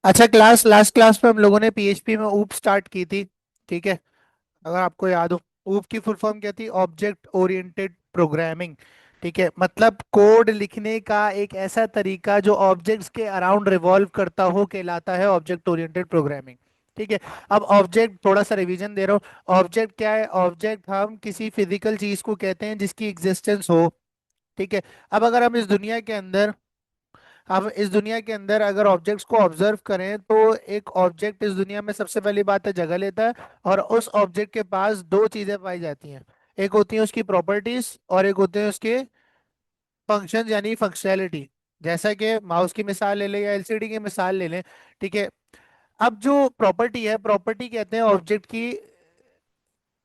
अच्छा, last class में हम लोगों ने पीएचपी में ऊप स्टार्ट की थी। ठीक है, अगर आपको याद हो। ऊप की फुल फॉर्म क्या थी? Object oriented programming. ठीक है, मतलब कोड लिखने का एक ऐसा तरीका जो ऑब्जेक्ट्स के अराउंड रिवॉल्व करता हो कहलाता है ऑब्जेक्ट ओरिएंटेड प्रोग्रामिंग। ठीक है। अब ऑब्जेक्ट, थोड़ा सा रिवीजन दे रहा हूँ। ऑब्जेक्ट क्या है? ऑब्जेक्ट हम किसी फिजिकल चीज को कहते हैं जिसकी एग्जिस्टेंस हो। ठीक है। अब अगर हम इस दुनिया के अंदर अब इस दुनिया के अंदर अगर ऑब्जेक्ट्स को ऑब्जर्व करें तो एक ऑब्जेक्ट इस दुनिया में सबसे पहली बात है जगह लेता है। और उस ऑब्जेक्ट के पास दो चीजें पाई जाती हैं। एक होती है उसकी प्रॉपर्टीज और एक होते हैं उसके फंक्शन यानी फंक्शनैलिटी। जैसा कि माउस की मिसाल ले लें या एलसीडी की मिसाल ले लें। ठीक है। अब जो प्रॉपर्टी है, प्रॉपर्टी कहते हैं ऑब्जेक्ट की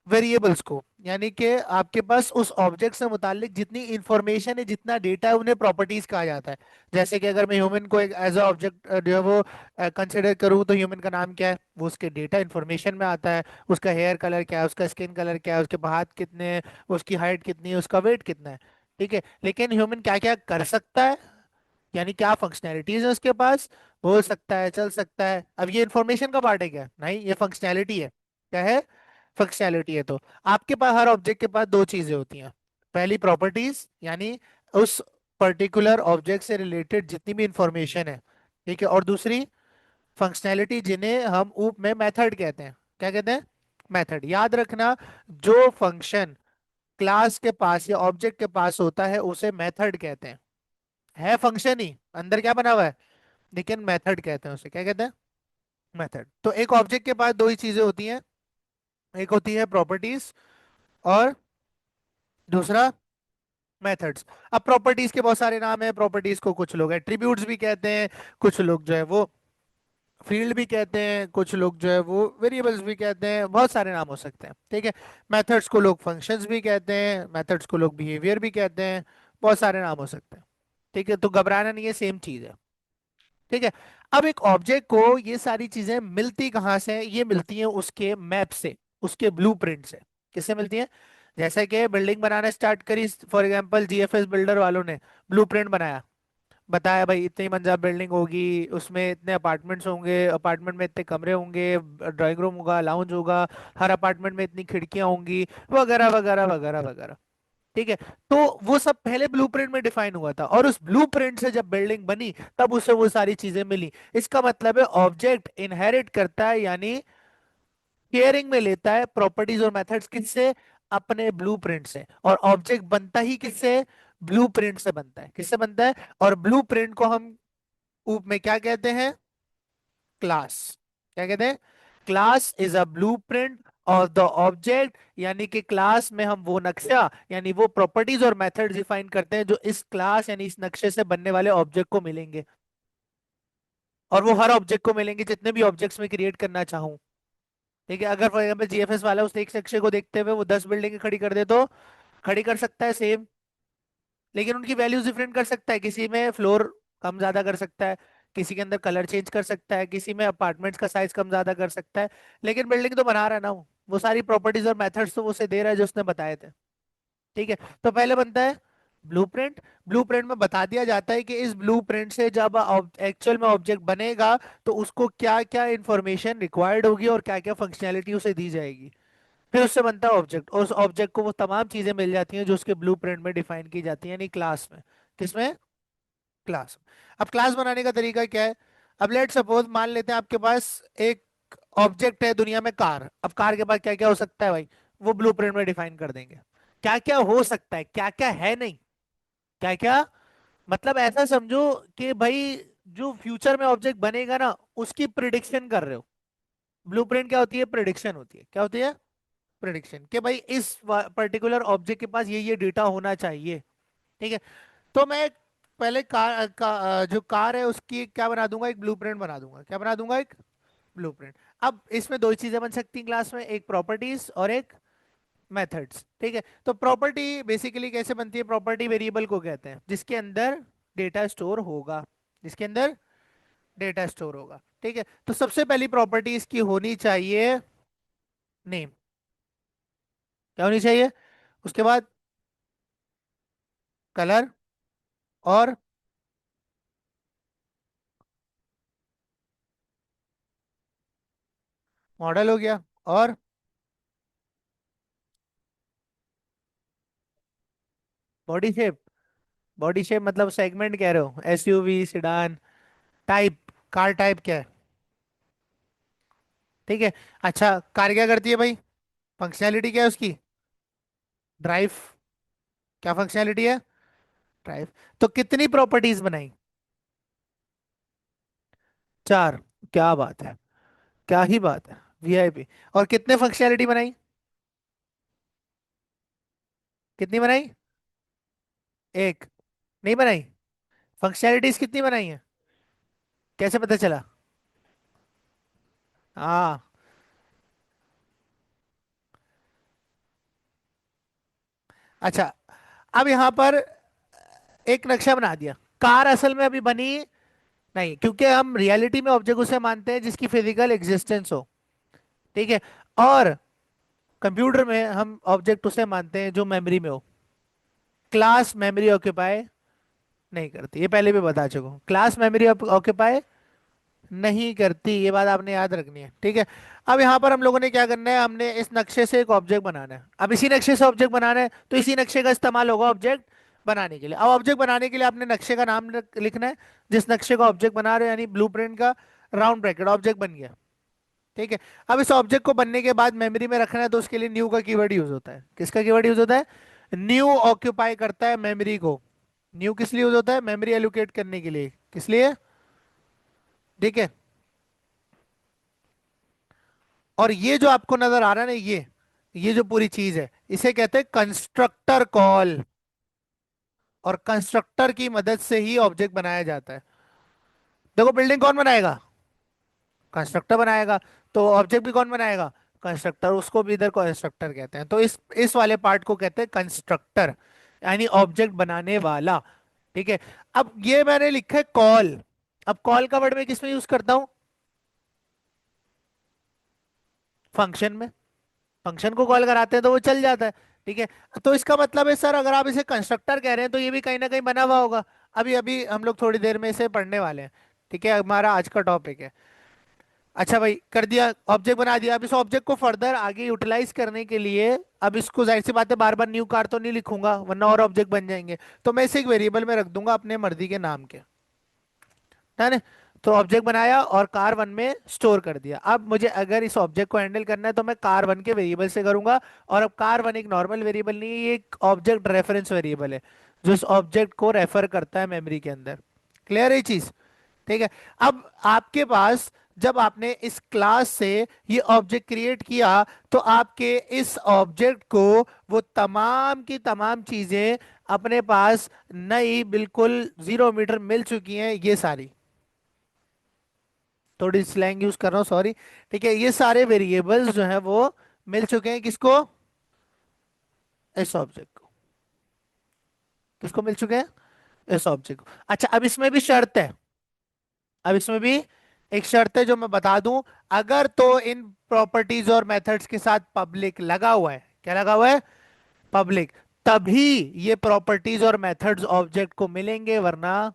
वेरिएबल्स को, यानी कि आपके पास उस ऑब्जेक्ट से मुतालिक जितनी इंफॉर्मेशन है, जितना डेटा है, उन्हें प्रॉपर्टीज कहा जाता है। जैसे कि अगर मैं ह्यूमन को एक एज अ ऑब्जेक्ट जो है वो कंसिडर करूँ तो ह्यूमन का नाम क्या है? वो उसके डेटा इंफॉर्मेशन में आता है। उसका हेयर कलर क्या है, उसका स्किन कलर क्या है, उसके हाथ कितने हैं, उसकी हाइट कितनी है, उसका वेट कितना है। ठीक है, लेकिन ह्यूमन क्या क्या कर सकता है, यानी क्या फंक्शनैलिटीज है उसके पास? बोल सकता है, चल सकता है। अब ये इंफॉर्मेशन का पार्ट है क्या? नहीं, ये फंक्शनैलिटी है। क्या है? फंक्शनैलिटी है। तो आपके पास, हर ऑब्जेक्ट के पास दो चीजें होती हैं। पहली प्रॉपर्टीज, यानी उस पर्टिकुलर ऑब्जेक्ट से रिलेटेड जितनी भी इंफॉर्मेशन है। ठीक है। और दूसरी फंक्शनैलिटी, जिन्हें हम ऊप में मेथड कहते हैं। क्या कहते हैं? मेथड। याद रखना, जो फंक्शन क्लास के पास या ऑब्जेक्ट के पास होता है उसे मेथड कहते हैं। है फंक्शन ही, अंदर क्या बना हुआ है, लेकिन मेथड कहते हैं उसे। क्या कहते हैं? मेथड। तो एक ऑब्जेक्ट के पास दो ही चीजें होती हैं। एक होती है प्रॉपर्टीज और दूसरा मेथड्स। अब प्रॉपर्टीज के बहुत सारे नाम है। प्रॉपर्टीज को कुछ लोग एट्रीब्यूट्स भी कहते हैं, कुछ लोग जो है वो फील्ड भी कहते हैं, कुछ लोग जो है वो वेरिएबल्स भी कहते हैं। बहुत सारे नाम हो सकते हैं। ठीक है। मेथड्स को लोग फंक्शंस भी कहते हैं, मेथड्स को लोग बिहेवियर भी कहते हैं। बहुत सारे नाम हो सकते हैं। ठीक है, तो घबराना नहीं है, सेम चीज है। ठीक है। अब एक ऑब्जेक्ट को ये सारी चीजें मिलती कहाँ से हैं? ये मिलती हैं उसके मैप से, उसके ब्लूप्रिंट से। किससे मिलती हैं? जैसे कि बिल्डिंग बनाना स्टार्ट करी, फॉर एग्जांपल जीएफएस बिल्डर वालों ने ब्लूप्रिंट बनाया, बताया भाई इतनी मंजिला बिल्डिंग होगी, उसमें इतने अपार्टमेंट्स होंगे, अपार्टमेंट में इतने कमरे होंगे, ड्राइंग रूम होगा, लाउंज होगा, हर अपार्टमेंट में इतनी खिड़कियां होंगी, वगैरह वगैरह वगैरह वगैरह। ठीक है। तो वो सब पहले ब्लूप्रिंट में डिफाइन हुआ था, और उस ब्लूप्रिंट से जब बिल्डिंग बनी तब उसे वो सारी चीजें मिली। इसका मतलब है ऑब्जेक्ट इनहेरिट करता है, यानी शेयरिंग में लेता है प्रॉपर्टीज और मेथड्स। किससे? अपने ब्लूप्रिंट से। और ऑब्जेक्ट बनता ही किससे? ब्लूप्रिंट से बनता है। किससे बनता है? और ब्लूप्रिंट को हम ऊप में क्या कहते हैं? क्लास। क्या कहते हैं? Class is a blueprint of the object, यानी कि क्लास में हम वो नक्शा यानी वो प्रॉपर्टीज और मेथड डिफाइन करते हैं जो इस क्लास यानी इस नक्शे से बनने वाले ऑब्जेक्ट को मिलेंगे। और वो हर ऑब्जेक्ट को मिलेंगे जितने भी ऑब्जेक्ट्स में क्रिएट करना चाहूं। ठीक है। अगर फॉर एग्जाम्पल जीएफएस वाला उस एक नक्शे को देखते हुए वो 10 बिल्डिंगें खड़ी कर दे तो खड़ी कर सकता है सेम, लेकिन उनकी वैल्यूज डिफरेंट कर सकता है। किसी में फ्लोर कम ज्यादा कर सकता है, किसी के अंदर कलर चेंज कर सकता है, किसी में अपार्टमेंट्स का साइज कम ज्यादा कर सकता है। लेकिन बिल्डिंग तो बना रहा है ना वो सारी प्रॉपर्टीज और मेथड्स तो वो उसे दे रहा है जो उसने बताए थे। ठीक है। तो पहले बनता है ब्लूप्रिंट। ब्लूप्रिंट में बता दिया जाता है कि इस ब्लूप्रिंट से जब एक्चुअल में ऑब्जेक्ट बनेगा तो उसको क्या क्या इंफॉर्मेशन रिक्वायर्ड होगी और क्या क्या फंक्शनैलिटी उसे दी जाएगी। फिर उससे बनता है ऑब्जेक्ट, और उस ऑब्जेक्ट को वो तमाम चीजें मिल जाती हैं जो उसके ब्लूप्रिंट में डिफाइन की जाती है, यानी क्लास में। किसमें? क्लास। अब क्लास बनाने का तरीका क्या है? अब लेट सपोज मान लेते हैं आपके पास एक ऑब्जेक्ट है दुनिया में, कार। अब कार के पास क्या क्या हो सकता है भाई? वो ब्लूप्रिंट में डिफाइन कर देंगे क्या क्या हो सकता है, क्या क्या है नहीं। क्या क्या मतलब ऐसा समझो कि भाई जो फ्यूचर में ऑब्जेक्ट बनेगा ना उसकी प्रिडिक्शन कर रहे हो। ब्लूप्रिंट क्या होती है? प्रिडिक्शन होती है। क्या होती है? प्रिडिक्शन, कि भाई इस पर्टिकुलर ऑब्जेक्ट के पास ये डेटा होना चाहिए। ठीक है। तो मैं पहले जो कार है उसकी क्या बना दूंगा? एक ब्लूप्रिंट बना दूंगा। क्या बना दूंगा? एक ब्लूप्रिंट। अब इसमें दो ही चीजें बन सकती हैं क्लास में, एक प्रॉपर्टीज और एक मेथड्स। ठीक है। तो प्रॉपर्टी बेसिकली कैसे बनती है? प्रॉपर्टी वेरिएबल को कहते हैं जिसके अंदर डेटा स्टोर होगा, जिसके अंदर डेटा स्टोर होगा। ठीक है। तो सबसे पहली प्रॉपर्टी इसकी होनी चाहिए नेम। क्या होनी चाहिए? उसके बाद कलर और मॉडल हो गया। और बॉडी शेप। बॉडी शेप मतलब सेगमेंट कह रहे हो, SUV, sedan. Type, car type क्या है? ठीक है। अच्छा, कार क्या करती है भाई? फंक्शनैलिटी क्या है उसकी? ड्राइव। क्या फंक्शनैलिटी है? ड्राइव। तो कितनी प्रॉपर्टीज बनाई? चार। क्या बात है, क्या ही बात है। वीआईपी। और कितने फंक्शनैलिटी बनाई? कितनी बनाई? एक। नहीं बनाई? फंक्शनैलिटीज कितनी बनाई है? कैसे पता चला? हाँ। अच्छा, अब यहां पर एक नक्शा बना दिया। कार असल में अभी बनी नहीं, क्योंकि हम रियलिटी में ऑब्जेक्ट उसे मानते हैं जिसकी फिजिकल एग्जिस्टेंस हो। ठीक है। और कंप्यूटर में हम ऑब्जेक्ट उसे मानते हैं जो मेमोरी में हो। क्लास मेमोरी ऑक्यूपाई नहीं करती, ये पहले भी बता चुका हूँ, क्लास मेमोरी ऑक्यूपाई नहीं करती, ये बात आपने याद रखनी है। ठीक है। अब यहाँ पर हम लोगों ने क्या करना है, हमने इस नक्शे से एक ऑब्जेक्ट बनाना है। अब इसी नक्शे से ऑब्जेक्ट बनाना है, तो इसी नक्शे का इस्तेमाल होगा ऑब्जेक्ट बनाने के लिए। अब ऑब्जेक्ट बनाने के लिए आपने नक्शे का नाम लिखना है। जिस नक्शे का ऑब्जेक्ट बना रहे हो, यानी ब्लूप्रिंट का, राउंड ब्रैकेट, ऑब्जेक्ट बन गया। ठीक है। अब इस ऑब्जेक्ट को बनने के बाद मेमोरी में रखना है, तो उसके लिए न्यू का कीवर्ड यूज होता है। किसका कीवर्ड यूज होता है? न्यू ऑक्यूपाई करता है मेमोरी को। न्यू किस लिए यूज होता है? मेमोरी एलोकेट करने के लिए। किस लिए? ठीक है। और ये जो आपको नजर आ रहा है ना, ये जो पूरी चीज है, इसे कहते हैं कंस्ट्रक्टर कॉल। और कंस्ट्रक्टर की मदद से ही ऑब्जेक्ट बनाया जाता है। देखो, बिल्डिंग कौन बनाएगा? कंस्ट्रक्टर बनाएगा। तो ऑब्जेक्ट भी कौन बनाएगा? कंस्ट्रक्टर। उसको भी इधर कंस्ट्रक्टर कहते हैं। तो इस वाले पार्ट को कहते हैं कंस्ट्रक्टर, यानी ऑब्जेक्ट बनाने वाला। ठीक है। अब ये मैंने लिखा है कॉल। अब कॉल का वर्ड मैं किसमें यूज करता हूँ? फंक्शन में। फंक्शन को कॉल कराते हैं तो वो चल जाता है। ठीक है। तो इसका मतलब है सर, अगर आप इसे कंस्ट्रक्टर कह रहे हैं तो ये भी कहीं ना कहीं बना हुआ होगा। अभी अभी हम लोग थोड़ी देर में इसे पढ़ने वाले हैं। ठीक है, हमारा आज का टॉपिक है। अच्छा भाई, कर दिया, ऑब्जेक्ट बना दिया। अब इस ऑब्जेक्ट को फर्दर आगे यूटिलाइज करने के लिए, अब इसको जाहिर सी बात है बार बार न्यू कार तो नहीं लिखूंगा, वरना और ऑब्जेक्ट बन जाएंगे। तो मैं इसे एक वेरिएबल में रख दूंगा अपने मर्जी के नाम के। है ना? तो ऑब्जेक्ट बनाया और कार वन में स्टोर कर दिया। अब मुझे अगर इस ऑब्जेक्ट को हैंडल करना है तो मैं कार वन के वेरिएबल से करूंगा। और अब कार वन एक नॉर्मल वेरिएबल नहीं है, ये एक ऑब्जेक्ट रेफरेंस वेरिएबल है, जो इस ऑब्जेक्ट को रेफर करता है मेमोरी के अंदर। क्लियर है ये चीज? ठीक है। अब आपके पास, जब आपने इस क्लास से ये ऑब्जेक्ट क्रिएट किया, तो आपके इस ऑब्जेक्ट को वो तमाम की तमाम चीजें अपने पास नई, बिल्कुल 0 मीटर मिल चुकी हैं, ये सारी। थोड़ी स्लैंग यूज कर रहा हूँ, सॉरी। ठीक है, ये सारे वेरिएबल्स जो हैं वो मिल चुके हैं किसको? इस ऑब्जेक्ट को। किसको मिल चुके हैं? इस ऑब्जेक्ट को। अच्छा, अब इसमें भी शर्त है। अब इसमें भी एक शर्त है जो मैं बता दूं। अगर तो इन प्रॉपर्टीज और मेथड्स के साथ पब्लिक लगा हुआ है, क्या लगा हुआ है? पब्लिक। तभी ये प्रॉपर्टीज और मेथड्स ऑब्जेक्ट को मिलेंगे, वरना।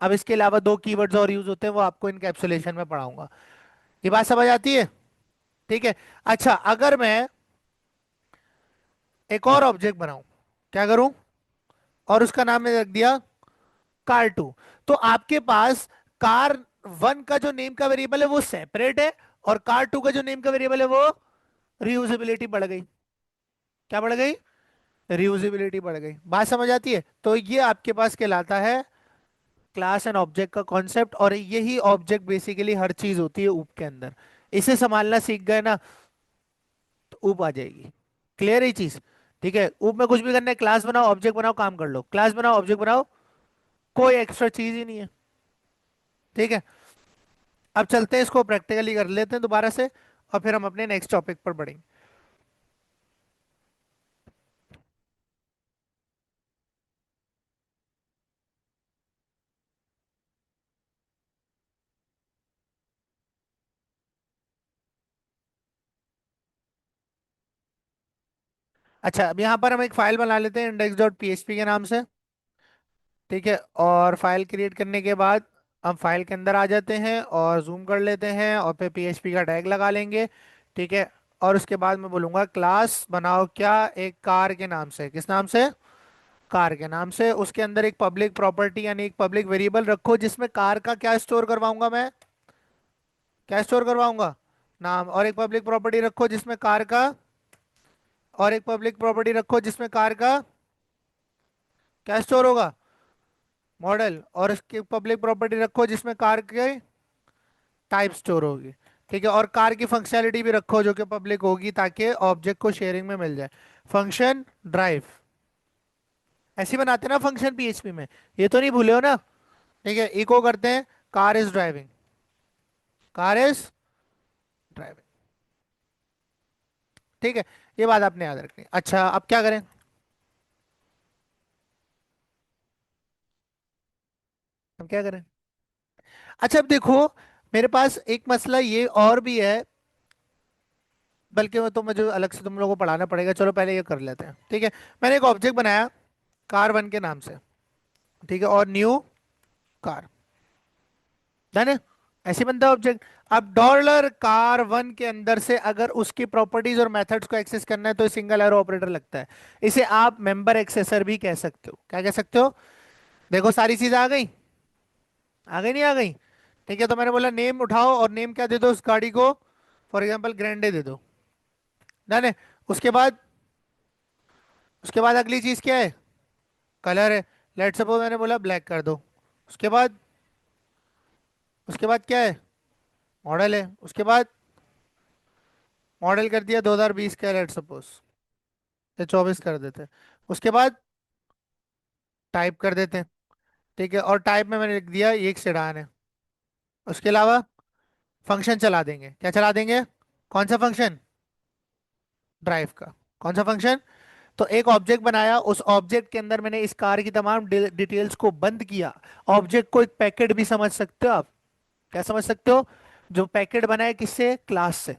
अब इसके अलावा दो कीवर्ड्स और यूज होते हैं, वो आपको इनकैप्सुलेशन में पढ़ाऊंगा। ये बात समझ आती है? ठीक है। अच्छा, अगर मैं एक और ऑब्जेक्ट बनाऊं, क्या करूं? और उसका नाम मैंने रख दिया कार टू। तो आपके पास कार वन का जो नेम का वेरिएबल है वो सेपरेट है, और कार टू का जो नेम का वेरिएबल है वो रियूजेबिलिटी बढ़ गई। क्या बढ़ गई? रियूजेबिलिटी बढ़ गई। बात समझ आती है? तो ये आपके पास कहलाता है क्लास एंड ऑब्जेक्ट का कॉन्सेप्ट। और यही ऑब्जेक्ट बेसिकली हर चीज होती है ऊप के अंदर। इसे संभालना सीख गए ना, तो ऊप आ जाएगी। क्लियर है ये चीज? ठीक है। ऊप में कुछ भी करना है, क्लास बनाओ, ऑब्जेक्ट बनाओ, काम कर लो। क्लास बनाओ, ऑब्जेक्ट बनाओ, कोई एक्स्ट्रा चीज ही नहीं है। ठीक है। अब चलते हैं, इसको प्रैक्टिकली कर लेते हैं दोबारा से, और फिर हम अपने नेक्स्ट टॉपिक पर बढ़ेंगे। अच्छा, अब यहाँ पर हम एक फाइल बना लेते हैं इंडेक्स डॉट पीएचपी के नाम से। ठीक है। और फाइल क्रिएट करने के बाद हम फाइल के अंदर आ जाते हैं और जूम कर लेते हैं और फिर पीएचपी का टैग लगा लेंगे। ठीक है। और उसके बाद मैं बोलूंगा क्लास बनाओ क्या, एक कार के नाम से। किस नाम से? कार के नाम से। उसके अंदर एक पब्लिक प्रॉपर्टी यानी एक पब्लिक वेरिएबल रखो जिसमें कार का क्या स्टोर करवाऊंगा मैं? क्या स्टोर करवाऊंगा? नाम। और एक पब्लिक प्रॉपर्टी रखो जिसमें कार का, और एक पब्लिक प्रॉपर्टी रखो जिसमें कार का क्या स्टोर होगा? मॉडल। और इसकी पब्लिक प्रॉपर्टी रखो जिसमें कार के टाइप स्टोर होगी। ठीक है। और कार की फंक्शनैलिटी भी रखो जो कि पब्लिक होगी ताकि ऑब्जेक्ट को शेयरिंग में मिल जाए। Function drive. ऐसे ही बनाते हैं ना फंक्शन पीएचपी में? ये तो नहीं भूले हो ना? ठीक है। इको करते हैं car is driving. Car is driving. ठीक है। ये बात आपने याद रखनी है। अच्छा अब क्या करें? हम क्या करें? अच्छा अब देखो, मेरे पास एक मसला ये और भी है, बल्कि वो तो मुझे अलग से तुम लोगों को पढ़ाना पड़ेगा। चलो पहले ये कर लेते हैं। ठीक है। मैंने एक ऑब्जेक्ट बनाया कार वन के नाम से। ठीक है। और न्यू कार। डन है। ऐसे बनता है ऑब्जेक्ट। अब डॉलर कार वन के अंदर से अगर उसकी प्रॉपर्टीज और मेथड्स को एक्सेस करना है तो सिंगल एरो ऑपरेटर लगता है। इसे आप मेंबर एक्सेसर भी कह सकते हो। क्या कह सकते हो? देखो सारी चीजें आ गई। आ गई नहीं आ गई? ठीक है। तो मैंने बोला नेम उठाओ और नेम क्या दे दो उस गाड़ी को? फॉर एग्जाम्पल ग्रैंडे दे दो। डन है। उसके बाद, उसके बाद अगली चीज क्या है? कलर है। लेट सपोज मैंने बोला ब्लैक कर दो। उसके बाद, उसके बाद क्या है? मॉडल है। उसके बाद मॉडल कर दिया 2020 का लेट सपोज, या 24 कर देते हैं। उसके बाद टाइप कर देते हैं। ठीक है। और टाइप में मैंने लिख दिया ये एक सेडान है। उसके अलावा फंक्शन चला देंगे। क्या चला देंगे? कौन सा फंक्शन? ड्राइव का। कौन सा फंक्शन? तो एक ऑब्जेक्ट बनाया, उस ऑब्जेक्ट के अंदर मैंने इस कार की तमाम डिटेल्स को बंद किया। ऑब्जेक्ट को एक पैकेट भी समझ सकते हो आप। क्या समझ सकते हो? जो पैकेट बना है किससे? क्लास से।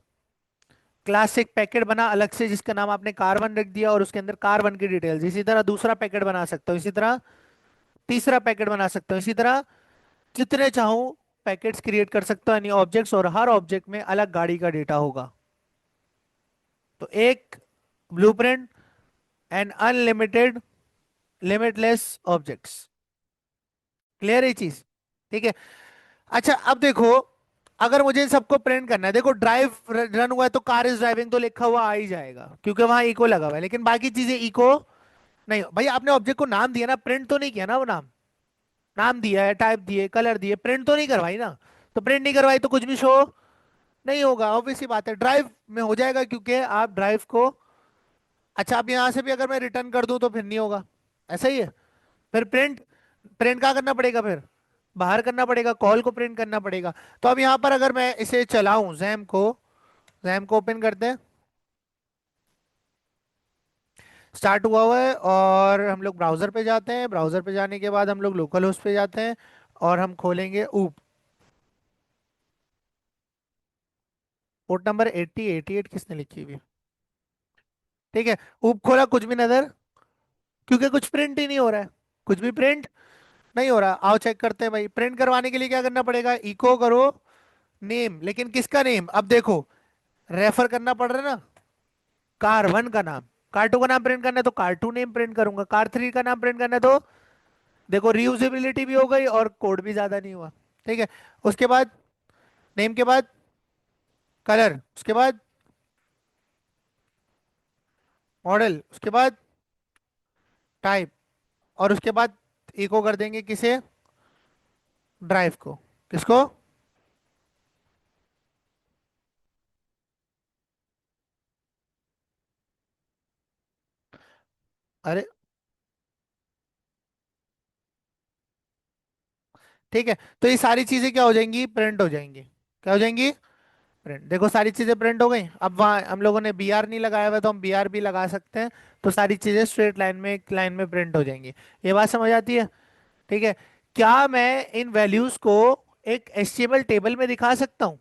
क्लास से एक पैकेट बना अलग से जिसका नाम आपने कार1 रख दिया और उसके अंदर कार1 की डिटेल्स। इसी तरह दूसरा पैकेट बना सकते हो, इसी तरह तीसरा पैकेट बना सकते हो, इसी तरह जितने चाहूं पैकेट्स क्रिएट कर सकते हो यानी ऑब्जेक्ट्स। और हर ऑब्जेक्ट में अलग गाड़ी का डेटा होगा। तो एक blueprint and unlimited limitless objects. Clear है ये चीज? ठीक है। अच्छा अब देखो, अगर मुझे इन सबको प्रिंट करना है, देखो ड्राइव रन हुआ है तो कार इज ड्राइविंग तो लिखा हुआ आ ही जाएगा क्योंकि वहां इको लगा हुआ है, लेकिन बाकी चीजें इको नहीं। भाई आपने ऑब्जेक्ट को नाम दिया ना, प्रिंट तो नहीं किया ना वो नाम। नाम दिया है, टाइप दिए, कलर दिए, प्रिंट तो नहीं करवाई ना। तो प्रिंट नहीं करवाई तो कुछ भी शो नहीं होगा। ऑब्वियस सी बात है, ड्राइव में हो जाएगा क्योंकि आप ड्राइव को, अच्छा अब यहां से भी अगर मैं रिटर्न कर दूं तो फिर नहीं होगा। ऐसा ही है। फिर प्रिंट, प्रिंट कहाँ करना पड़ेगा फिर? बाहर करना पड़ेगा, कॉल को प्रिंट करना पड़ेगा। तो अब यहाँ पर अगर मैं इसे चलाऊं जैम को, जैम को ओपन करते हैं। स्टार्ट हुआ हुआ है और हम लोग ब्राउजर पे जाते हैं। ब्राउजर पे जाने के बाद हम लोग लोकल होस्ट पे जाते हैं और हम खोलेंगे ऊप। पोर्ट नंबर 88 किसने लिखी हुई है? ठीक है। ऊप खोला, कुछ भी नजर, क्योंकि कुछ प्रिंट ही नहीं हो रहा है। कुछ भी प्रिंट नहीं हो रहा। आओ चेक करते हैं भाई। प्रिंट करवाने के लिए क्या करना पड़ेगा? इको करो नेम। लेकिन किसका नेम? अब देखो रेफर करना पड़ रहा है ना, कार वन का नाम। कार टू का नाम प्रिंट करना है तो कार टू नेम प्रिंट करूंगा। कार थ्री का नाम प्रिंट करना है तो देखो रीयूजेबिलिटी भी हो गई और कोड भी ज्यादा नहीं हुआ। ठीक है। उसके बाद नेम के बाद कलर, उसके बाद मॉडल, उसके बाद टाइप, और उसके बाद इको कर देंगे किसे? ड्राइव को। किसको? अरे ठीक है। तो ये सारी चीजें क्या हो जाएंगी? प्रिंट हो जाएंगी। क्या हो जाएंगी? प्रिंट। देखो सारी चीजें प्रिंट हो गई। अब वहाँ हम लोगों ने बी आर नहीं लगाया हुआ तो हम बी आर भी लगा सकते हैं। तो सारी चीजें स्ट्रेट लाइन में, एक लाइन में प्रिंट हो जाएंगी। ये बात समझ आती है? ठीक है। क्या मैं इन वैल्यूज को एक एचटीएमएल टेबल में दिखा सकता हूँ?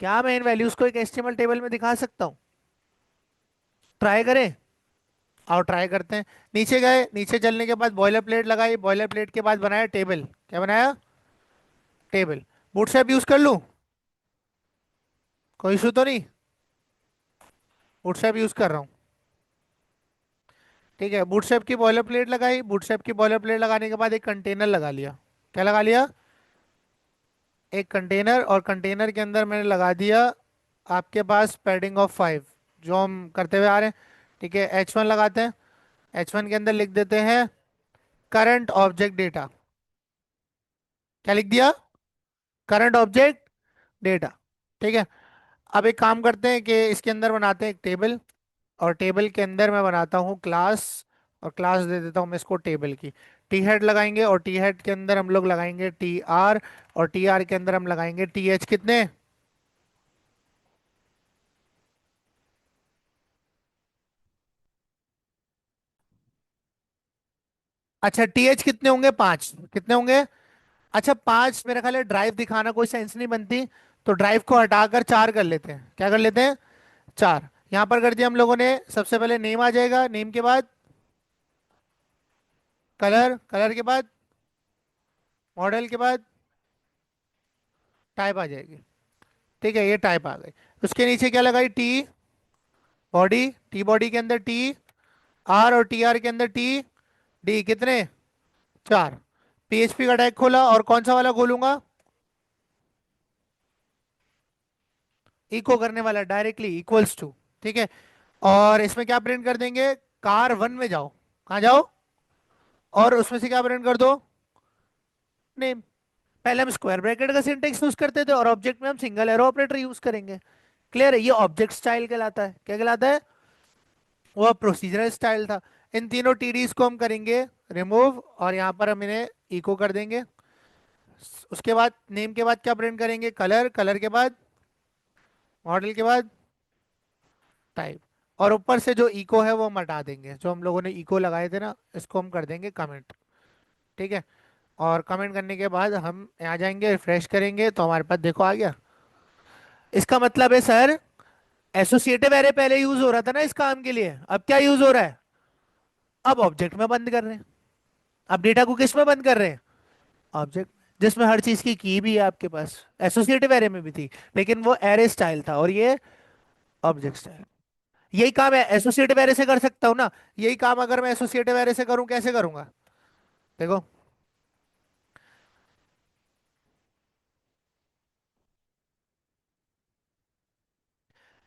क्या मैं इन वैल्यूज को एक एचटीएमएल टेबल में दिखा सकता हूँ? ट्राई करें। आओ ट्राई करते हैं। नीचे गए, नीचे चलने के बाद बॉयलर प्लेट लगाई, बॉयलर प्लेट के बाद बनाया टेबल। क्या बनाया? टेबल। बूटस्ट्रैप यूज कर लूं? कोई इशू तो नहीं? बूटस्ट्रैप यूज कर रहा हूँ। ठीक है, बूटस्ट्रैप की बॉयलर प्लेट लगाई, बूटस्ट्रैप की बॉयलर प्लेट लगाने के बाद एक कंटेनर लगा लिया। क्या लगा लिया? एक कंटेनर, और कंटेनर के अंदर मैंने लगा दिया आपके पास पैडिंग ऑफ 5, जो हम करते हुए आ रहे हैं। ठीक है, H1 लगाते हैं। H1 के अंदर लिख देते हैं करंट ऑब्जेक्ट डेटा। क्या लिख दिया? Current object data. ठीक है। अब एक काम करते हैं कि इसके अंदर बनाते हैं एक टेबल, और टेबल के अंदर मैं बनाता हूँ क्लास, और क्लास दे देता हूँ मैं इसको टेबल की। टी हेड लगाएंगे, और टी हेड के अंदर हम लोग लगाएंगे टी आर, और टी आर के अंदर हम लगाएंगे टी एच। कितने? अच्छा, टी एच कितने होंगे? 5। कितने होंगे? अच्छा, 5 मेरा ख्याल है ड्राइव दिखाना कोई सेंस नहीं बनती, तो ड्राइव को हटाकर 4 कर लेते हैं। क्या कर लेते हैं? 4। यहां पर कर दिया हम लोगों ने। सबसे पहले नेम आ जाएगा, नेम के बाद कलर, कलर के बाद मॉडल, के बाद टाइप आ जाएगी। ठीक है, ये टाइप आ गई। उसके नीचे क्या लगाई? टी बॉडी, टी बॉडी के अंदर टी आर, और टी आर के अंदर टी डी। कितने? 4। पीएचपी का टैग खोला, और कौन सा वाला खोलूंगा? इको करने वाला, डायरेक्टली इक्वल्स टू। ठीक है। और इसमें क्या प्रिंट कर देंगे? कार 1 में जाओ। कहाँ जाओ? और उसमें से क्या प्रिंट कर दो? नेम। पहले हम स्क्वायर ब्रैकेट का सिंटेक्स यूज करते थे, और ऑब्जेक्ट में हम सिंगल एरो ऑपरेटर यूज करेंगे। क्लियर है? ये ऑब्जेक्ट स्टाइल कहलाता है। क्या कहलाता है? वो प्रोसीजरल स्टाइल था। इन तीनों टीडीज को हम करेंगे रिमूव, और यहाँ पर हम इन्हें इको कर देंगे। उसके बाद नेम के बाद क्या प्रिंट करेंगे? कलर, कलर के बाद मॉडल, के बाद टाइप। और ऊपर से जो इको है वो हम हटा देंगे, जो हम लोगों ने इको लगाए थे ना, इसको हम कर देंगे कमेंट। ठीक है। और कमेंट करने के बाद हम आ जाएंगे, रिफ्रेश करेंगे, तो हमारे पास देखो आ गया। इसका मतलब है सर, एसोसिएटिव एरे पहले यूज हो रहा था ना इस काम के लिए, अब क्या यूज हो रहा है? अब ऑब्जेक्ट में बंद कर रहे हैं। अब डेटा को किस में बंद कर रहे हैं? ऑब्जेक्ट, जिसमें हर चीज की भी है आपके पास। एसोसिएटिव एरे में भी थी, लेकिन वो एरे स्टाइल था, और ये ऑब्जेक्ट स्टाइल। यही काम है एसोसिएटिव एरे से कर सकता हूँ ना। यही काम अगर मैं एसोसिएटिव एरे से करूँ, कैसे करूंगा? देखो,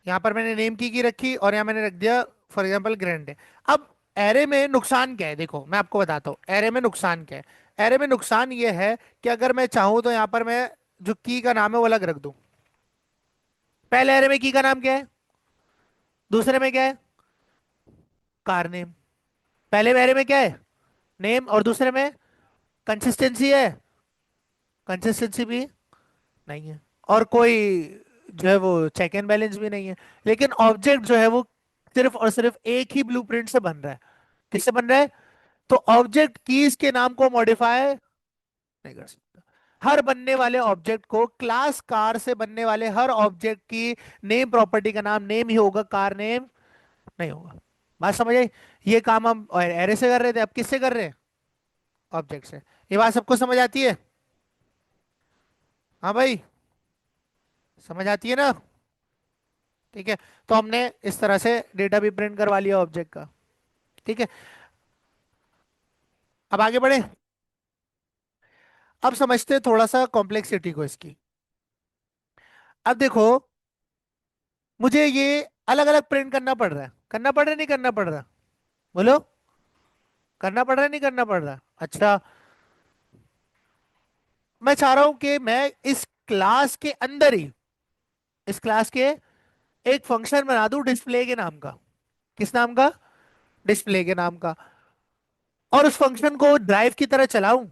यहाँ पर मैंने नेम की रखी, और यहाँ मैंने रख दिया फॉर एग्जाम्पल ग्रैंड है। अब एरे में नुकसान क्या है? देखो मैं आपको बताता हूँ एरे में नुकसान क्या है। एरे में नुकसान ये है कि अगर मैं चाहूँ तो यहाँ पर मैं जो की का नाम है वो अलग रख दूं। पहले एरे में की का नाम क्या है? दूसरे में क्या है? Car name. पहले एरे में क्या है? नेम, और दूसरे में कंसिस्टेंसी है? कंसिस्टेंसी भी नहीं है। और कोई जो है वो चेक एंड बैलेंस भी नहीं है। लेकिन ऑब्जेक्ट जो है वो सिर्फ और सिर्फ एक ही ब्लूप्रिंट से बन रहा है। किससे बन रहा है? तो ऑब्जेक्ट कीज के नाम को मॉडिफाई नहीं कर सकता। हर बनने वाले ऑब्जेक्ट को, क्लास कार से बनने वाले हर ऑब्जेक्ट की नेम प्रॉपर्टी का नाम नेम ही होगा, कार नेम नहीं होगा। बात समझ आई? ये काम हम एरे से कर रहे थे, अब किससे कर रहे हैं? ऑब्जेक्ट से। ये बात सबको समझ आती है? हाँ भाई, समझ आती है ना? ठीक है। तो हमने इस तरह से डेटा भी प्रिंट करवा लिया ऑब्जेक्ट का। ठीक है। अब आगे बढ़े। अब समझते हैं थोड़ा सा कॉम्प्लेक्सिटी को इसकी। अब देखो, मुझे ये अलग अलग प्रिंट करना पड़ रहा है। करना पड़ रहा है नहीं करना पड़ रहा? बोलो। करना पड़ रहा है नहीं करना पड़ रहा? अच्छा, मैं चाह रहा हूं कि मैं इस क्लास के अंदर ही, इस क्लास के एक फंक्शन बना दूं डिस्प्ले के नाम का। किस नाम का? डिस्प्ले के नाम का। और उस फंक्शन को ड्राइव की तरह चलाऊं,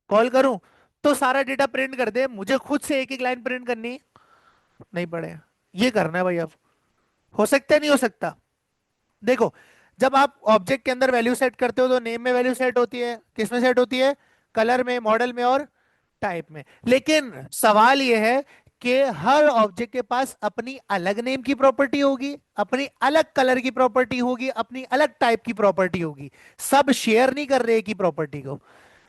कॉल करूं, तो सारा डेटा प्रिंट कर दे, मुझे खुद से एक एक लाइन प्रिंट करनी नहीं पड़े। ये करना है भाई अब। हो सकता है नहीं हो सकता? देखो, जब आप ऑब्जेक्ट के अंदर वैल्यू सेट करते हो तो नेम में वैल्यू सेट होती है, किस में सेट होती है? कलर में, मॉडल में, और टाइप में। लेकिन सवाल यह है उसके हर ऑब्जेक्ट के पास अपनी अलग नेम की प्रॉपर्टी होगी, अपनी अलग कलर की प्रॉपर्टी होगी, अपनी अलग टाइप की प्रॉपर्टी होगी। सब शेयर नहीं कर रहे की प्रॉपर्टी को।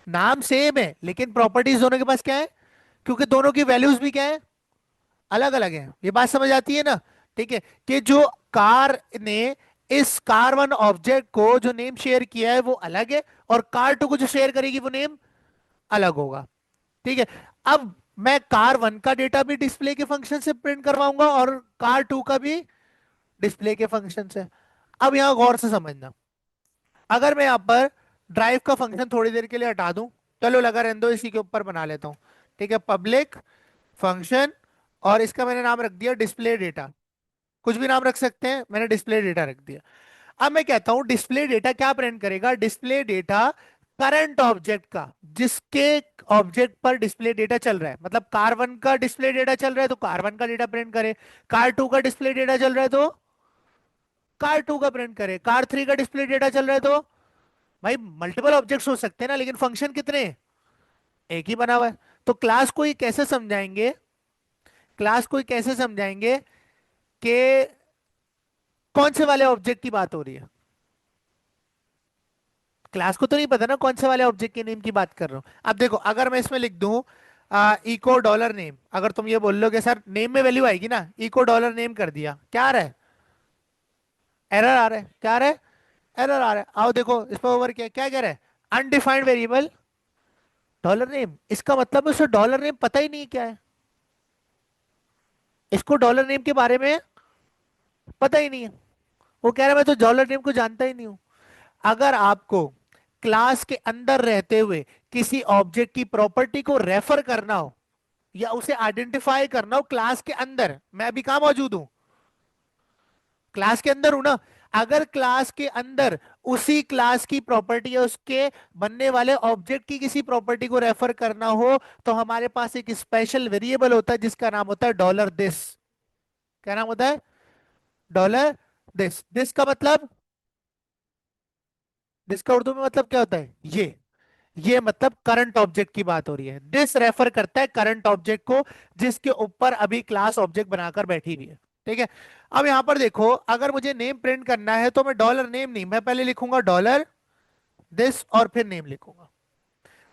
नाम सेम है लेकिन प्रॉपर्टीज दोनों के पास क्या है, क्योंकि दोनों की वैल्यूज भी क्या है, अलग अलग है। ये बात समझ आती है ना? ठीक है, कि जो कार ने इस कार वन ऑब्जेक्ट को जो नेम शेयर किया है वो अलग है, और कार टू को जो शेयर करेगी वो नेम अलग होगा। ठीक है। अब मैं कार वन का डेटा भी डिस्प्ले के फंक्शन से प्रिंट करवाऊंगा और कार टू का भी डिस्प्ले के फंक्शन से। अब यहां गौर से समझना, अगर मैं यहां पर ड्राइव का फंक्शन थोड़ी देर के लिए हटा दूं, चलो लगा रहने दो, इसी के ऊपर बना लेता हूं। ठीक है, पब्लिक फंक्शन, और इसका मैंने नाम रख दिया डिस्प्ले डेटा। कुछ भी नाम रख सकते हैं, मैंने डिस्प्ले डेटा रख दिया। अब मैं कहता हूं डिस्प्ले डेटा क्या प्रिंट करेगा, डिस्प्ले डेटा करंट ऑब्जेक्ट का, जिसके ऑब्जेक्ट पर डिस्प्ले डेटा चल रहा है। मतलब कार वन का डिस्प्ले डेटा चल रहा है तो कार वन का डेटा प्रिंट करे, कार टू का डिस्प्ले डेटा चल रहा है तो कार टू का प्रिंट करे, कार थ्री का डिस्प्ले डेटा चल रहा है तो। भाई मल्टीपल ऑब्जेक्ट्स हो सकते हैं ना, लेकिन फंक्शन कितने हैं? एक ही बना हुआ है। तो क्लास को ये कैसे समझाएंगे, क्लास को ये कैसे समझाएंगे कि कौन से वाले ऑब्जेक्ट की बात हो रही है? क्लास को तो नहीं पता ना कौन से वाले ऑब्जेक्ट के नेम की बात कर रहा हूं। अब देखो, अगर मैं इसमें लिख दूं इको डॉलर नेम, अगर तुम ये बोल लो कि सर नेम में वैल्यू आएगी ना, इको डॉलर नेम कर दिया, क्या आ रहा है? एरर आ रहा है। क्या आ रहा है? एरर आ रहा है। आओ देखो इस पर ओवर, क्या क्या कह रहा है, अनडिफाइंड वेरिएबल डॉलर नेम। इसका मतलब उसे डॉलर नेम पता ही नहीं क्या है, इसको डॉलर नेम के बारे में पता ही नहीं है। वो कह रहा है मैं तो डॉलर नेम को जानता ही नहीं हूं। अगर आपको क्लास के अंदर रहते हुए किसी ऑब्जेक्ट की प्रॉपर्टी को रेफर करना हो या उसे आइडेंटिफाई करना हो क्लास के अंदर, मैं अभी कहां मौजूद हूं? क्लास के अंदर हूं ना। अगर क्लास के अंदर उसी क्लास की प्रॉपर्टी या उसके बनने वाले ऑब्जेक्ट की किसी प्रॉपर्टी को रेफर करना हो, तो हमारे पास एक स्पेशल वेरिएबल होता है जिसका नाम होता है डॉलर दिस। क्या नाम होता है? Dollar this. दिस का मतलब, दिस का उर्दू में मतलब क्या होता है? ये मतलब करंट ऑब्जेक्ट की बात हो रही है। दिस रेफर करता है करंट ऑब्जेक्ट को, जिसके ऊपर अभी क्लास ऑब्जेक्ट बनाकर बैठी हुई है। ठीक है। अब यहां पर देखो, अगर मुझे नेम प्रिंट करना है तो मैं डॉलर नेम नहीं, मैं पहले लिखूंगा डॉलर दिस और फिर नेम लिखूंगा।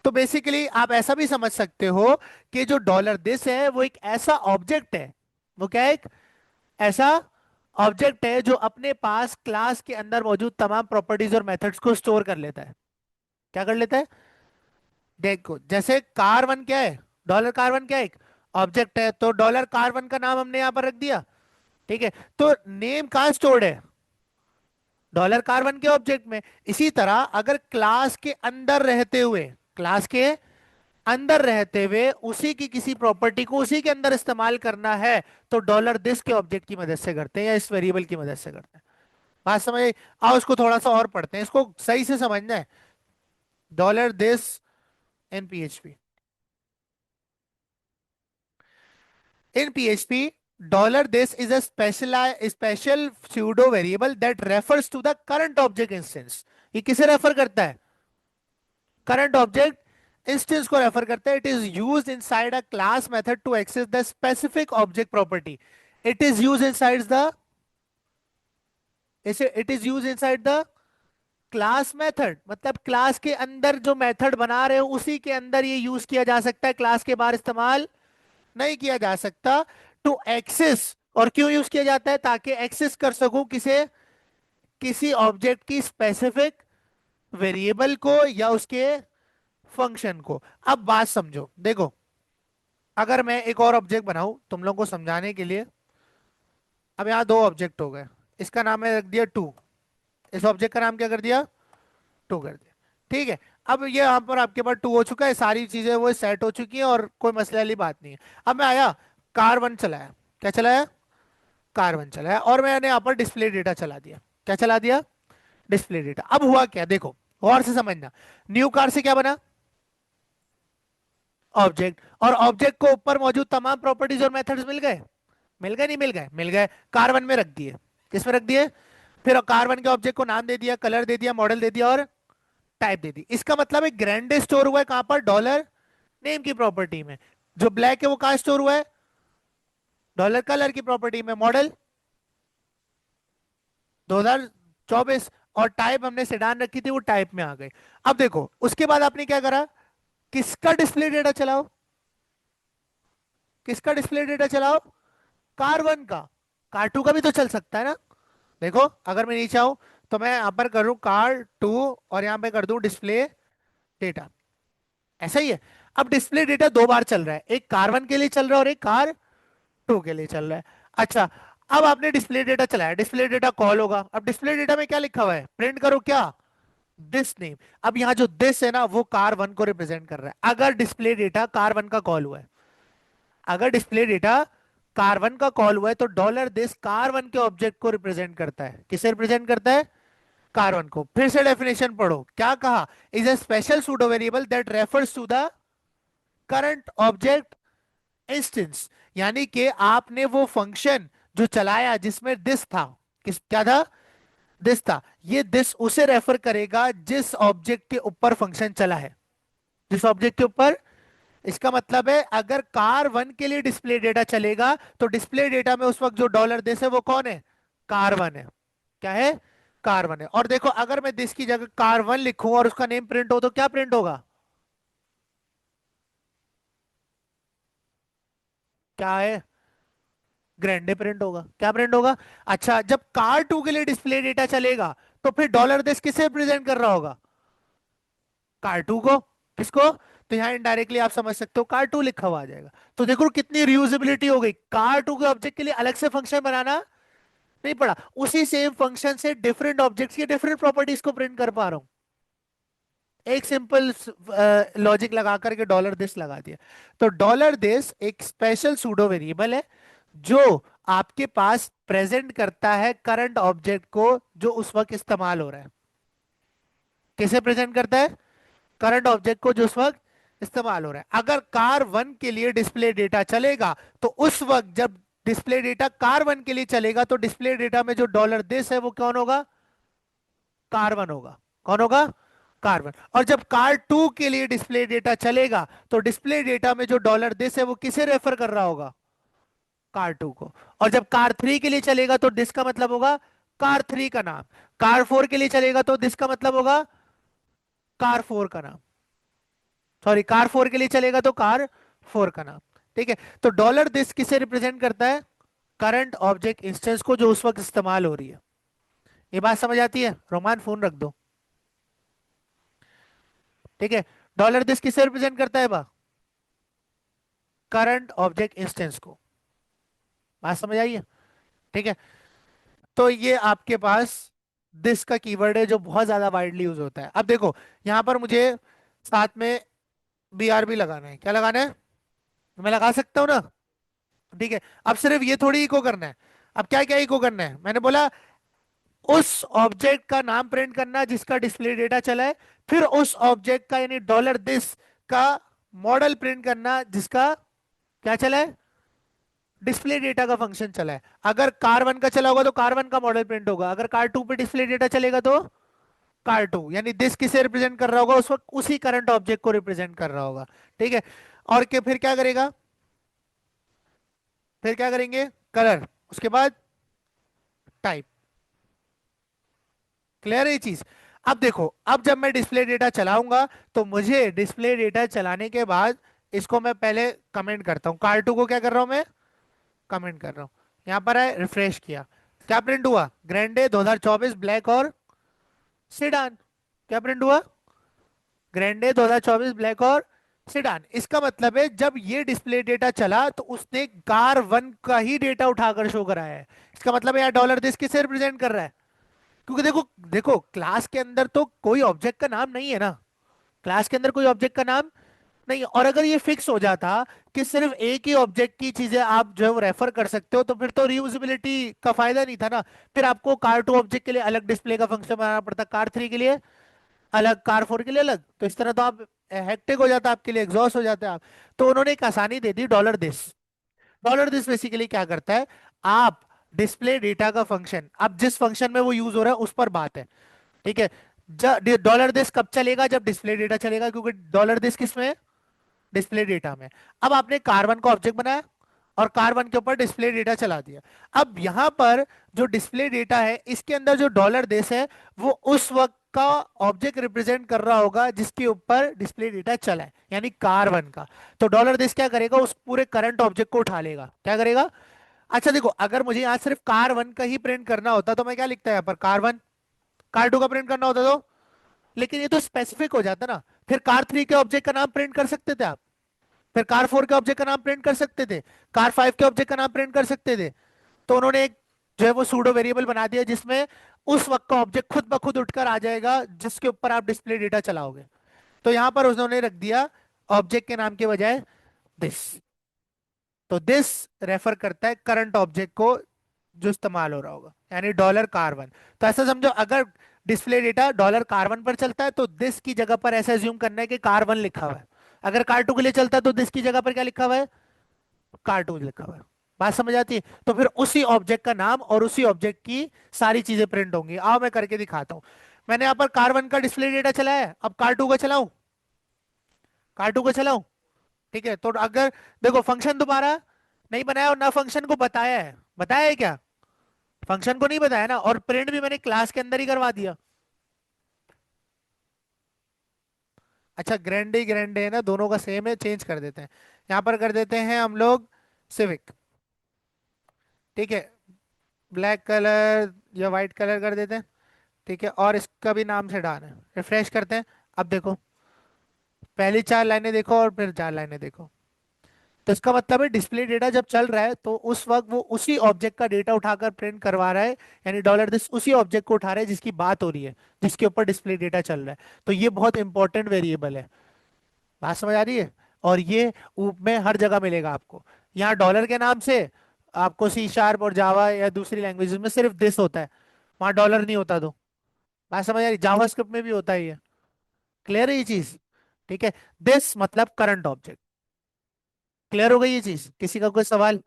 तो बेसिकली आप ऐसा भी समझ सकते हो कि जो डॉलर दिस है वो एक ऐसा ऑब्जेक्ट है, वो क्या है, एक ऐसा ऑब्जेक्ट है जो अपने पास क्लास के अंदर मौजूद तमाम प्रॉपर्टीज और मेथड्स को स्टोर कर लेता है। क्या कर लेता है? देखो जैसे कार वन क्या है, डॉलर कार वन क्या है, एक ऑब्जेक्ट है, तो डॉलर कार वन का नाम हमने यहां पर रख दिया। ठीक है। तो नेम कहां स्टोर्ड है? डॉलर कार वन के ऑब्जेक्ट में। इसी तरह अगर क्लास के अंदर रहते हुए, क्लास के अंदर रहते हुए उसी की किसी प्रॉपर्टी को उसी के अंदर इस्तेमाल करना है, तो डॉलर दिस के ऑब्जेक्ट की मदद से करते हैं या इस वेरिएबल की मदद से करते हैं। बात समझ आई? आओ इसको थोड़ा सा और पढ़ते हैं, इसको सही से समझना है। Dollar this in PHP, in PHP, $this is a special pseudo variable that refers to the current object instance. ये किसे रेफर करता है? करंट ऑब्जेक्ट इंस्टेंस को रेफर करता है। It is used inside a class method to access the specific object property. It is use inside the, it is use inside the class method, मतलब class के अंदर जो method बना रहे हो उसी के अंदर ये यूज किया जा सकता है, क्लास के बाहर इस्तेमाल नहीं किया जा सकता। टू एक्सेस, और क्यों यूज किया जाता है? ताकि एक्सेस कर सकूं किसे, किसी ऑब्जेक्ट की स्पेसिफिक वेरिएबल को या उसके फंक्शन को। अब बात समझो, देखो अगर मैं एक और ऑब्जेक्ट बनाऊं तुम लोगों को समझाने के लिए। अब यहां दो ऑब्जेक्ट हो गए, इसका नाम है रख दिया टू, इस ऑब्जेक्ट का नाम क्या कर दिया? टू कर दिया। ठीक है। अब ये यहां पर आपके पास टू हो चुका है, सारी चीजें वो सेट हो चुकी हैं और कोई मसले वाली बात नहीं है। अब मैं आया, कार वन चलाया, क्या चलाया? कार वन चलाया, और मैंने यहाँ पर डिस्प्ले डेटा चला दिया। क्या चला दिया? Display data. अब हुआ क्या, देखो गौर से समझना। न्यू कार से क्या बना? ऑब्जेक्ट, और ऑब्जेक्ट को ऊपर मौजूद तमाम प्रॉपर्टीज और मेथड्स मिल गए। मिल गए नहीं मिल गए? मिल गए। कार वन में रख दिए। किस में रख दिए? फिर कार वन के ऑब्जेक्ट को नाम दे दिया, कलर दे दिया, मॉडल दे दिया और टाइप दे दी। इसका मतलब एक ग्रैंडे स्टोर हुआ है कहां पर? डॉलर नेम की प्रॉपर्टी में। जो ब्लैक है वो कहां स्टोर हुआ है? डॉलर कलर की प्रॉपर्टी में मॉडल 2024, और टाइप हमने सेडान रखी थी, वो टाइप में आ गई। अब देखो उसके बाद आपने क्या करा, किसका डिस्प्ले डेटा चलाओ, किसका डिस्प्ले डेटा चलाओ, कार वन का। कार टू का भी तो चल सकता है ना। देखो अगर मैं नीचे आऊं तो मैं यहां पर करूं कार टू, और यहां पे कर दूं डिस्प्ले डेटा, ऐसा ही है। अब डिस्प्ले डेटा दो बार चल रहा है, एक कार वन के लिए चल रहा है और एक कार टू के लिए चल रहा है। अच्छा, अब आपने डिस्प्ले डेटा चलाया, डिस्प्ले डेटा कॉल होगा। अब डिस्प्ले डेटा में क्या लिखा हुआ है, प्रिंट करो क्या, दिस नेम। अब यहाँ जो दिस है ना, वो कार वन को रिप्रेजेंट कर रहा है, अगर डिस्प्ले डेटा कार वन का कॉल हुआ है। अगर डिस्प्ले डेटा कार वन का कॉल हुआ है तो डॉलर दिस कार वन के ऑब्जेक्ट को रिप्रेजेंट करता है, किसे रिप्रेजेंट करता है, कार वन को। फिर से डेफिनेशन पढ़ो, क्या कहा, is a special pseudo variable that refers to the current object instance. यानी कि आपने वो फंक्शन जो चलाया जिसमें दिस था, किस क्या था, दिस था, ये दिस उसे रेफर करेगा जिस ऑब्जेक्ट के ऊपर फंक्शन चला है, जिस ऑब्जेक्ट के ऊपर। इसका मतलब है अगर कार वन के लिए डिस्प्ले डेटा चलेगा तो डिस्प्ले डेटा में उस वक्त जो डॉलर दिस है वो कौन है, कार वन है। क्या है, कार वन है। और देखो अगर मैं दिस की जगह कार वन लिखूं और उसका नेम प्रिंट हो तो क्या प्रिंट होगा, क्या है, ग्रैंडे प्रिंट होगा। क्या प्रिंट होगा। अच्छा, जब कार टू के लिए डिस्प्ले डेटा चलेगा तो फिर डॉलर दिस किसे प्रेजेंट कर रहा होगा, कार टू को। किसको, तो यहां इनडायरेक्टली आप समझ सकते हो कार टू लिखा हुआ आ जाएगा। तो देखो कितनी रियूजेबिलिटी हो गई, कार टू के ऑब्जेक्ट के लिए अलग से फंक्शन बनाना नहीं पड़ा, उसी सेम फंक्शन से डिफरेंट ऑब्जेक्ट्स की डिफरेंट प्रॉपर्टीज को प्रिंट कर पा रहा हूं। एक सिंपल लॉजिक लगा करके डॉलर दिस लगा दिया। तो डॉलर दिस एक स्पेशल सूडो वेरिएबल है जो आपके पास प्रेजेंट करता है करंट ऑब्जेक्ट को जो उस वक्त इस्तेमाल हो रहा है। किसे प्रेजेंट करता है, करंट ऑब्जेक्ट को जो उस वक्त इस्तेमाल हो रहा है। अगर कार वन के लिए डिस्प्ले डेटा चलेगा तो उस वक्त जब डिस्प्ले डेटा कार वन के लिए चलेगा तो डिस्प्ले डेटा में जो डॉलर दिस है वो कौन होगा, कार वन होगा। कौन होगा, कार वन। और जब कार टू के लिए डिस्प्ले डेटा चलेगा तो डिस्प्ले डेटा में जो डॉलर दिस है वो किसे रेफर कर रहा होगा, कार टू को। और जब कार थ्री के लिए चलेगा तो दिस का मतलब होगा कार थ्री का नाम। कार फोर के लिए चलेगा तो दिस का मतलब होगा कार फोर का नाम। सॉरी, कार फोर के लिए चलेगा तो कार फोर का नाम। ठीक है। तो डॉलर दिस किसे रिप्रेजेंट करता है, करंट ऑब्जेक्ट इंस्टेंस को जो उस वक्त इस्तेमाल हो रही है। ये बात समझ आती है, रोमान फोन रख दो। ठीक है। डॉलर दिस किसे रिप्रेजेंट करता है बा, करंट ऑब्जेक्ट इंस्टेंस को। बात समझ आई है। ठीक है। तो ये आपके पास दिस का कीवर्ड है जो बहुत ज्यादा वाइडली यूज होता है। अब देखो यहां पर मुझे साथ में BRB लगाना है, क्या लगाना है, मैं लगा सकता हूं ना। ठीक है। अब सिर्फ ये थोड़ी इको करना है, अब क्या क्या इको करना है, मैंने बोला उस ऑब्जेक्ट का नाम प्रिंट करना जिसका डिस्प्ले डेटा चला है, फिर उस ऑब्जेक्ट का यानी डॉलर दिस का मॉडल प्रिंट करना जिसका क्या चला है, डिस्प्ले डेटा का फंक्शन चला है। अगर कार वन का चला होगा तो कार वन का मॉडल प्रिंट होगा, अगर कार टू पे डिस्प्ले डेटा चलेगा तो कार टू, यानी दिस किसे रिप्रेजेंट कर रहा होगा, उस वक्त उसी करंट ऑब्जेक्ट को रिप्रेजेंट कर रहा होगा। ठीक है। और के फिर क्या करेगा, फिर क्या करेंगे, कलर, उसके बाद टाइप। क्लियर है ये चीज। अब देखो अब जब मैं डिस्प्ले डेटा चलाऊंगा तो मुझे डिस्प्ले डेटा चलाने के बाद इसको मैं पहले कमेंट करता हूं, कार टू को क्या कर रहा हूं मैं, कमेंट कर रहा हूं। यहां पर है, रिफ्रेश किया, क्या प्रिंट हुआ, ग्रैंडे 2024 ब्लैक और सिडान। क्या प्रिंट हुआ, ग्रैंडे 2024 ब्लैक और सिडान। इसका मतलब है जब ये डिस्प्ले डेटा चला तो उसने कार वन का ही डेटा उठाकर शो कराया है। इसका मतलब है यार डॉलर दिस किसे रिप्रेजेंट कर रहा है, क्योंकि देखो देखो क्लास के अंदर तो कोई ऑब्जेक्ट का नाम नहीं है ना, क्लास के अंदर कोई ऑब्जेक्ट का नाम नहीं। और अगर ये फिक्स हो जाता कि सिर्फ एक ही ऑब्जेक्ट की चीजें आप जो है वो रेफर कर सकते हो तो फिर तो रीयूजेबिलिटी का फायदा नहीं था ना। फिर आपको कार टू ऑब्जेक्ट के लिए अलग डिस्प्ले का फंक्शन बनाना पड़ता, कार थ्री के लिए अलग, कार फोर के लिए अलग। तो इस तरह तो आप हेक्टिक हो जाता, आपके लिए एग्जॉस्ट हो जाते हैं आप। तो उन्होंने एक आसानी दे दी, dollar this. Dollar this basically क्या करता है, आप डिस्प्ले डेटा का फंक्शन, अब जिस फंक्शन में वो यूज हो रहा है उस पर बात है। ठीक है। डॉलर दिस कब चलेगा, जब डिस्प्ले डेटा चलेगा, क्योंकि डॉलर दिस किस में है, डिस्प्ले डेटा में। अब आपने कार वन का ऑब्जेक्ट बनाया, और कार 1 के ऊपर डिस्प्ले डेटा चला दिया। अब यहाँ पर जो डिस्प्ले डेटा है इसके अंदर जो डॉलर देश है वो उस वक्त का ऑब्जेक्ट रिप्रेजेंट कर रहा होगा जिसके ऊपर डिस्प्ले डेटा चला है, यानी कार 1 का। तो डॉलर देश क्या करेगा, उस पूरे करंट ऑब्जेक्ट को उठा लेगा, क्या करेगा। अच्छा देखो, अगर मुझे यहाँ सिर्फ कार 1 का ही प्रिंट करना होता तो मैं क्या लिखता है यहाँ पर, कार 1। कार 2 का प्रिंट करना होता तो, लेकिन ये तो स्पेसिफिक हो जाता ना। फिर कार 3 के ऑब्जेक्ट का नाम प्रिंट कर सकते थे आप, फिर कार 4 के ऑब्जेक्ट का नाम प्रिंट कर सकते थे, कार 5 के ऑब्जेक्ट का नाम प्रिंट कर सकते थे। तो उन्होंने एक जो है वो सूडो वेरिएबल बना दिया जिसमें उस वक्त का ऑब्जेक्ट खुद ब खुद उठकर आ जाएगा जिसके ऊपर आप डिस्प्ले डेटा चलाओगे। तो यहां पर उन्होंने रख दिया ऑब्जेक्ट के नाम के बजाय दिस। तो दिस रेफर करता है करंट ऑब्जेक्ट को जो इस्तेमाल हो रहा होगा, यानी $car 1। तो ऐसा समझो, अगर डिस्प्ले डेटा $car 1 पर चलता है तो दिस की जगह पर ऐसा एज्यूम करना है कि कार 1 लिखा हुआ है। अगर कार 2 के लिए चलता है तो दिस की जगह पर क्या लिखा हुआ है, कार 2 लिखा हुआ है। बात समझ आती है। तो फिर उसी ऑब्जेक्ट का नाम और उसी ऑब्जेक्ट की सारी चीजें प्रिंट होंगी। आओ मैं करके दिखाता हूं। मैंने यहाँ पर कार 1 का डिस्प्ले डेटा चलाया है, अब कार 2 का चलाऊं, कार 2 का चलाऊं। ठीक है, तो अगर देखो फंक्शन दोबारा नहीं बनाया और ना फंक्शन को बताया है, बताया है क्या, फंक्शन को नहीं बताया ना, और प्रिंट भी मैंने क्लास के अंदर ही करवा दिया। अच्छा, ग्रैंडे ग्रैंडे है ना, दोनों का सेम है, चेंज कर देते हैं। यहाँ पर कर देते हैं हम लोग सिविक। ठीक है, ब्लैक कलर या वाइट कलर कर देते हैं। ठीक है, और इसका भी नाम से डाल है, रिफ्रेश करते हैं। अब देखो, पहली 4 लाइनें देखो और फिर 4 लाइनें देखो। तो इसका मतलब है डिस्प्ले डेटा जब चल रहा है तो उस वक्त वो उसी ऑब्जेक्ट का डेटा उठाकर प्रिंट करवा रहा है, यानी $दिस उसी ऑब्जेक्ट को उठा रहा है जिसकी बात हो रही है, जिसके ऊपर डिस्प्ले डेटा चल रहा है। तो ये बहुत इंपॉर्टेंट वेरिएबल है। बात समझ आ रही है। और ये ऊप में हर जगह मिलेगा आपको। यहाँ डॉलर के नाम से आपको C# और जावा या दूसरी लैंग्वेजेस में सिर्फ दिस होता है, वहां डॉलर नहीं होता। तो बात समझ आ रही, जावास्क्रिप्ट में भी होता है ये। क्लियर है ये चीज। ठीक है, दिस मतलब करंट ऑब्जेक्ट। क्लियर हो गई ये चीज, किसी का कोई सवाल।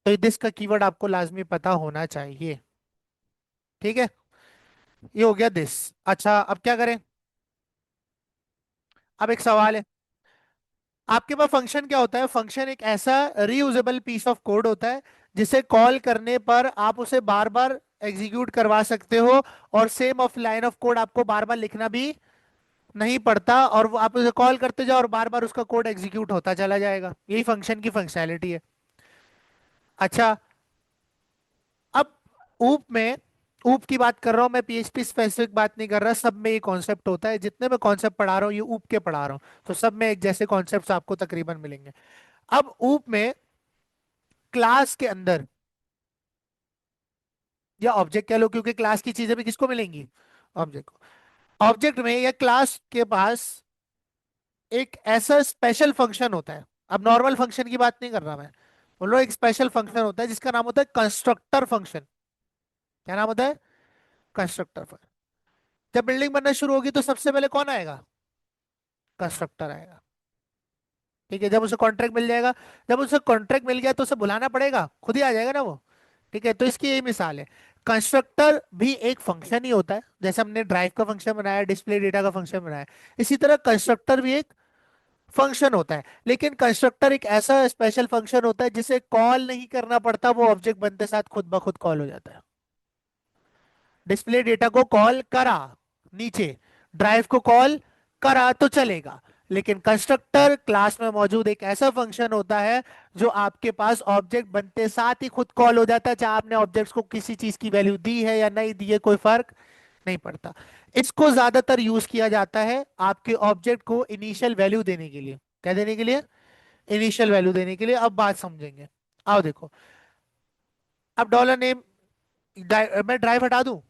तो दिस का कीवर्ड आपको लाजमी पता होना चाहिए। ठीक है, ये हो गया दिस। अच्छा, अब क्या करें। अब एक सवाल है, आपके पास फंक्शन क्या होता है। फंक्शन एक ऐसा रीयूजेबल पीस ऑफ कोड होता है जिसे कॉल करने पर आप उसे बार बार एग्जीक्यूट करवा सकते हो, और same of line of code आपको बार बार लिखना भी नहीं पड़ता, और वो आप उसे कॉल करते जाओ और बार बार उसका कोड एग्जीक्यूट होता चला जाएगा। यही फंक्शन की फंक्शनैलिटी है। अच्छा, अब ऊप में, ऊप की बात कर रहा हूं मैं, PHP स्पेसिफिक बात नहीं कर रहा, सब में ये कॉन्सेप्ट होता है। जितने मैं कॉन्सेप्ट पढ़ा रहा हूँ ये ऊप के पढ़ा रहा हूँ, तो सब में एक जैसे कॉन्सेप्ट आपको तकरीबन मिलेंगे। अब ऊप में क्लास के अंदर, या ऑब्जेक्ट कह लो, क्योंकि क्लास की चीजें भी किसको मिलेंगी, ऑब्जेक्ट को। ऑब्जेक्ट में या क्लास के पास एक ऐसा स्पेशल फंक्शन होता है। अब नॉर्मल फंक्शन की बात नहीं कर रहा मैं, बोलो एक स्पेशल फंक्शन होता है जिसका नाम होता है कंस्ट्रक्टर फंक्शन। क्या नाम होता है, कंस्ट्रक्टर फंक्शन। जब बिल्डिंग बनना शुरू होगी तो सबसे पहले कौन आएगा, कंस्ट्रक्टर आएगा। ठीक है, जब उसे कॉन्ट्रैक्ट मिल जाएगा, जब उसे कॉन्ट्रैक्ट मिल गया तो उसे बुलाना पड़ेगा, खुद ही आ जाएगा ना वो। ठीक है, तो इसकी यही मिसाल है। कंस्ट्रक्टर भी एक फंक्शन ही होता है, जैसे हमने ड्राइव का फंक्शन बनाया, डिस्प्ले डेटा का फंक्शन बनाया, इसी तरह कंस्ट्रक्टर भी एक फंक्शन होता है। लेकिन कंस्ट्रक्टर एक ऐसा स्पेशल फंक्शन होता है जिसे कॉल नहीं करना पड़ता, वो ऑब्जेक्ट बनते साथ खुद ब खुद कॉल हो जाता है। डिस्प्ले डेटा को कॉल करा नीचे, ड्राइव को कॉल करा तो चलेगा, लेकिन कंस्ट्रक्टर क्लास में मौजूद एक ऐसा फंक्शन होता है जो आपके पास ऑब्जेक्ट बनते साथ ही खुद कॉल हो जाता है, चाहे आपने ऑब्जेक्ट्स को किसी चीज की वैल्यू दी है या नहीं दी है, कोई फर्क नहीं पड़ता। इसको ज्यादातर यूज किया जाता है आपके ऑब्जेक्ट को इनिशियल वैल्यू देने के लिए। क्या देने के लिए, इनिशियल वैल्यू देने के लिए। अब बात समझेंगे। आओ देखो, अब $नेम, मैं ड्राइव हटा दूं,